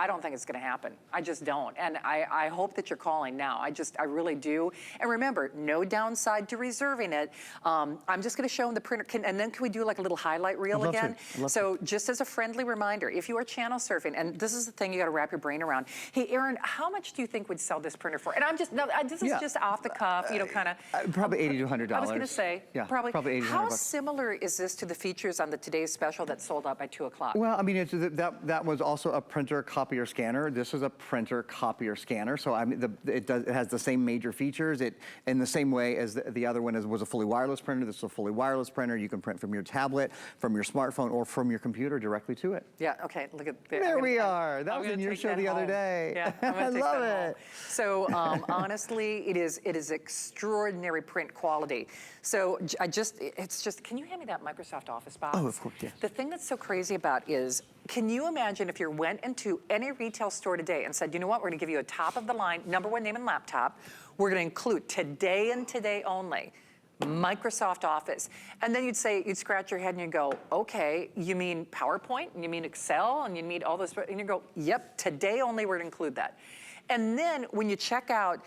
don't think it's going to happen. I just don't. And I hope that you're calling now. I really do. And remember, no downside to reserving it. I'm just going to show them the printer. And then can we do like a little highlight reel again? So just as a friendly reminder, if you are channel surfing, and this is the thing you got to wrap your brain around. Hey, Aaron, how much do you think we'd sell this printer for? And this is just off the cuff, you know, kind of. Probably $80 to $100. I was going to say. Yeah, probably $80. How similar is this to the features on the Today's Special that sold out by 2 o'clock? Well, I mean, that was also a printer copier scanner. This is a printer copier scanner. So I mean, it has the same major features. It in the same way as the other one was a fully wireless printer. This is a fully wireless printer. You can print from your tablet, from your smartphone, or from your computer directly to it. Yeah. Okay. Look at there we are. That was in your show the other day. Yeah, I love it. So honestly, it is extraordinary print quality. So it's just, can you hand me that Microsoft Office box? Oh, of course, yeah. The thing that's so crazy about is, can you imagine if you went into any retail store today and said, you know what, we're gonna give you a top of the line, #1 name and laptop, we're gonna include today and today only, Microsoft Office. And then you'd scratch your head and you'd go, okay, you mean PowerPoint, and you mean Excel, and you mean all this, and you go, yep, today only we're gonna include that. And then when you check out,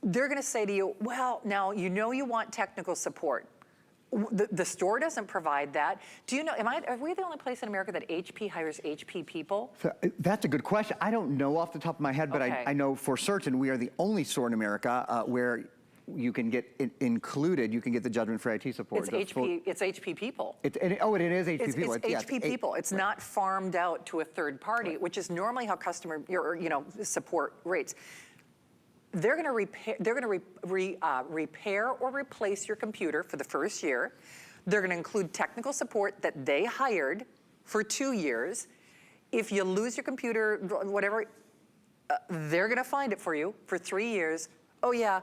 they're gonna say to you, well, now you know you want technical support. The store doesn't provide that. Do you know, are we the only place in America that HP hires HP people? So, that's a good question. I don't know off the top of my head, but okay. I know for certain we are the only store in America where you can get included, you can get the judgment-free IT support. It's HP people. It is HP people. It's HP people. It's not farmed out to a third party, which is normally how customer support rates. They're going to repair. They're going to repair or replace your computer for the first year. They're going to include technical support that they hired for 2 years. If you lose your computer, whatever, they're going to find it for you for 3 years. Oh yeah,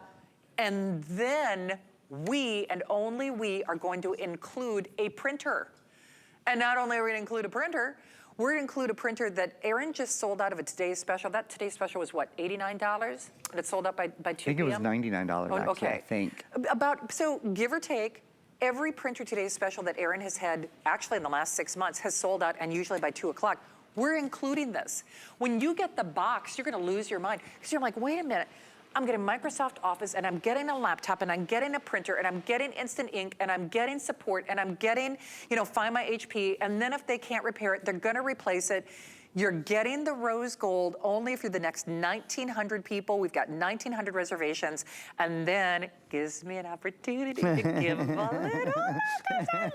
and then we and only we are going to include a printer. And not only are we going to include a printer, we're going to include a printer that Aaron just sold out of a Today's Special. That Today's Special was what, $89? And it sold out by 2 p.m.? I think it was $99 actually, okay. I think. So give or take, every printer Today's Special that Aaron has had, actually in the last 6 months, has sold out, and usually by 2 o'clock. We're including this. When you get the box, you're going to lose your mind, because you're like, wait a minute. I'm getting Microsoft Office, and I'm getting a laptop, and I'm getting a printer, and I'm getting instant ink, and I'm getting support, and I'm getting, Find My HP, and then if they can't repair it, they're gonna replace it. You're getting the rose gold only if you're the next 1,900 people. We've got 1,900 reservations, and then gives me an opportunity to give a little, because I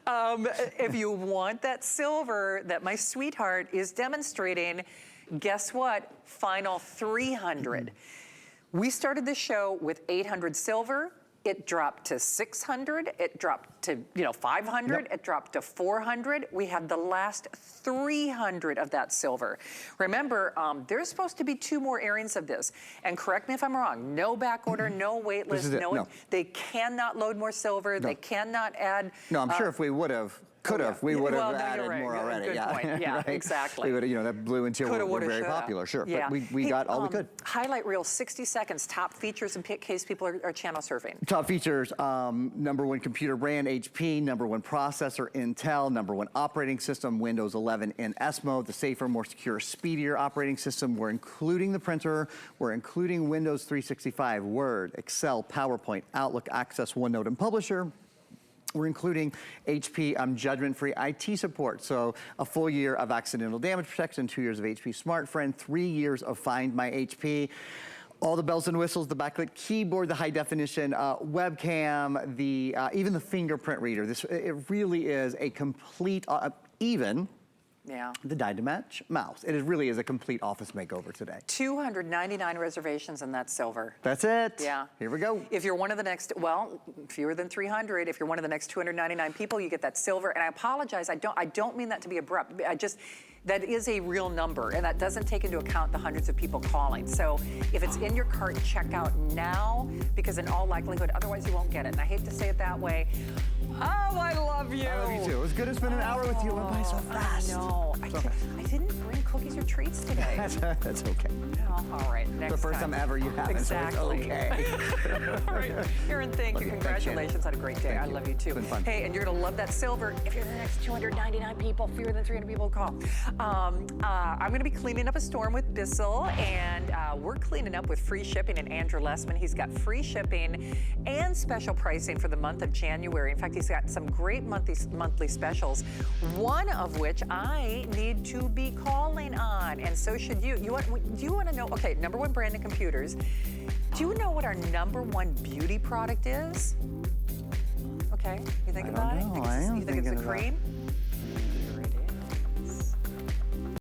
love him. If you want that silver that my sweetheart is demonstrating, guess what? Final 300. We started this show with 800 silver, It dropped to 600, it dropped to, 500, it dropped to 400. We have the last 300 of that silver. Remember, there's supposed to be 2 more airings of this. And correct me if I'm wrong, no back order, no wait list, no. They cannot load more silver, they cannot add. No, I'm sure if we would have, we would have added more already. Good point. Yeah, right? exactly. We would, that blue and teal were very popular, sure. Yeah. But we got all we could. Highlight reel, 60 seconds, top features in case people are channel surfing. Top features, #1 computer brand, HP, #1 processor, Intel, #1 operating system, Windows 11 in S mode, the safer, more secure, speedier operating system. We're including the printer, we're including Windows 365, Word, Excel, PowerPoint, Outlook, Access, OneNote, and Publisher. We're including HP judgment-free IT support, so a full year of accidental damage protection, 2 years of HP Smart Friend, 3 years of Find My HP. All the bells and whistles, the backlit keyboard, the high definition webcam, even the fingerprint reader. It really is a complete, even the die-to-match mouse. It really is a complete office makeover today. 299 reservations in that silver. That's it. Yeah. Here we go. If you're one of the next, fewer than 300. If you're one of the next 299 people, you get that silver. And I apologize, I don't mean that to be abrupt. That is a real number, and that doesn't take into account the hundreds of people calling. So if it's in your cart, check out now, because in all likelihood, otherwise you won't get it. And I hate to say it that way. Oh, I love you. I love you too. It was good to spend an hour with you. It went by so fast. I know. I didn't bring cookies or treats today. That's okay. Oh, all right, next the first time ever you haven't. Exactly. So it's okay. All right, Aaron, thank you. Congratulations on a great day. I love you too. It's been fun. Hey, and you're gonna love that silver if you're the next 299 people, fewer than 300 people call. I'm gonna be cleaning up a storm with Bissell, and we're cleaning up with free shipping, and Andrew Lessman, he's got free shipping and special pricing for the month of January. In fact, he's got some great monthly specials, one of which I need to be calling on, and so should you. Do you want to know, okay, #1 brand in computers. Do you know what our #1 beauty product is? Okay, you think about it? I don't You think it's a cream?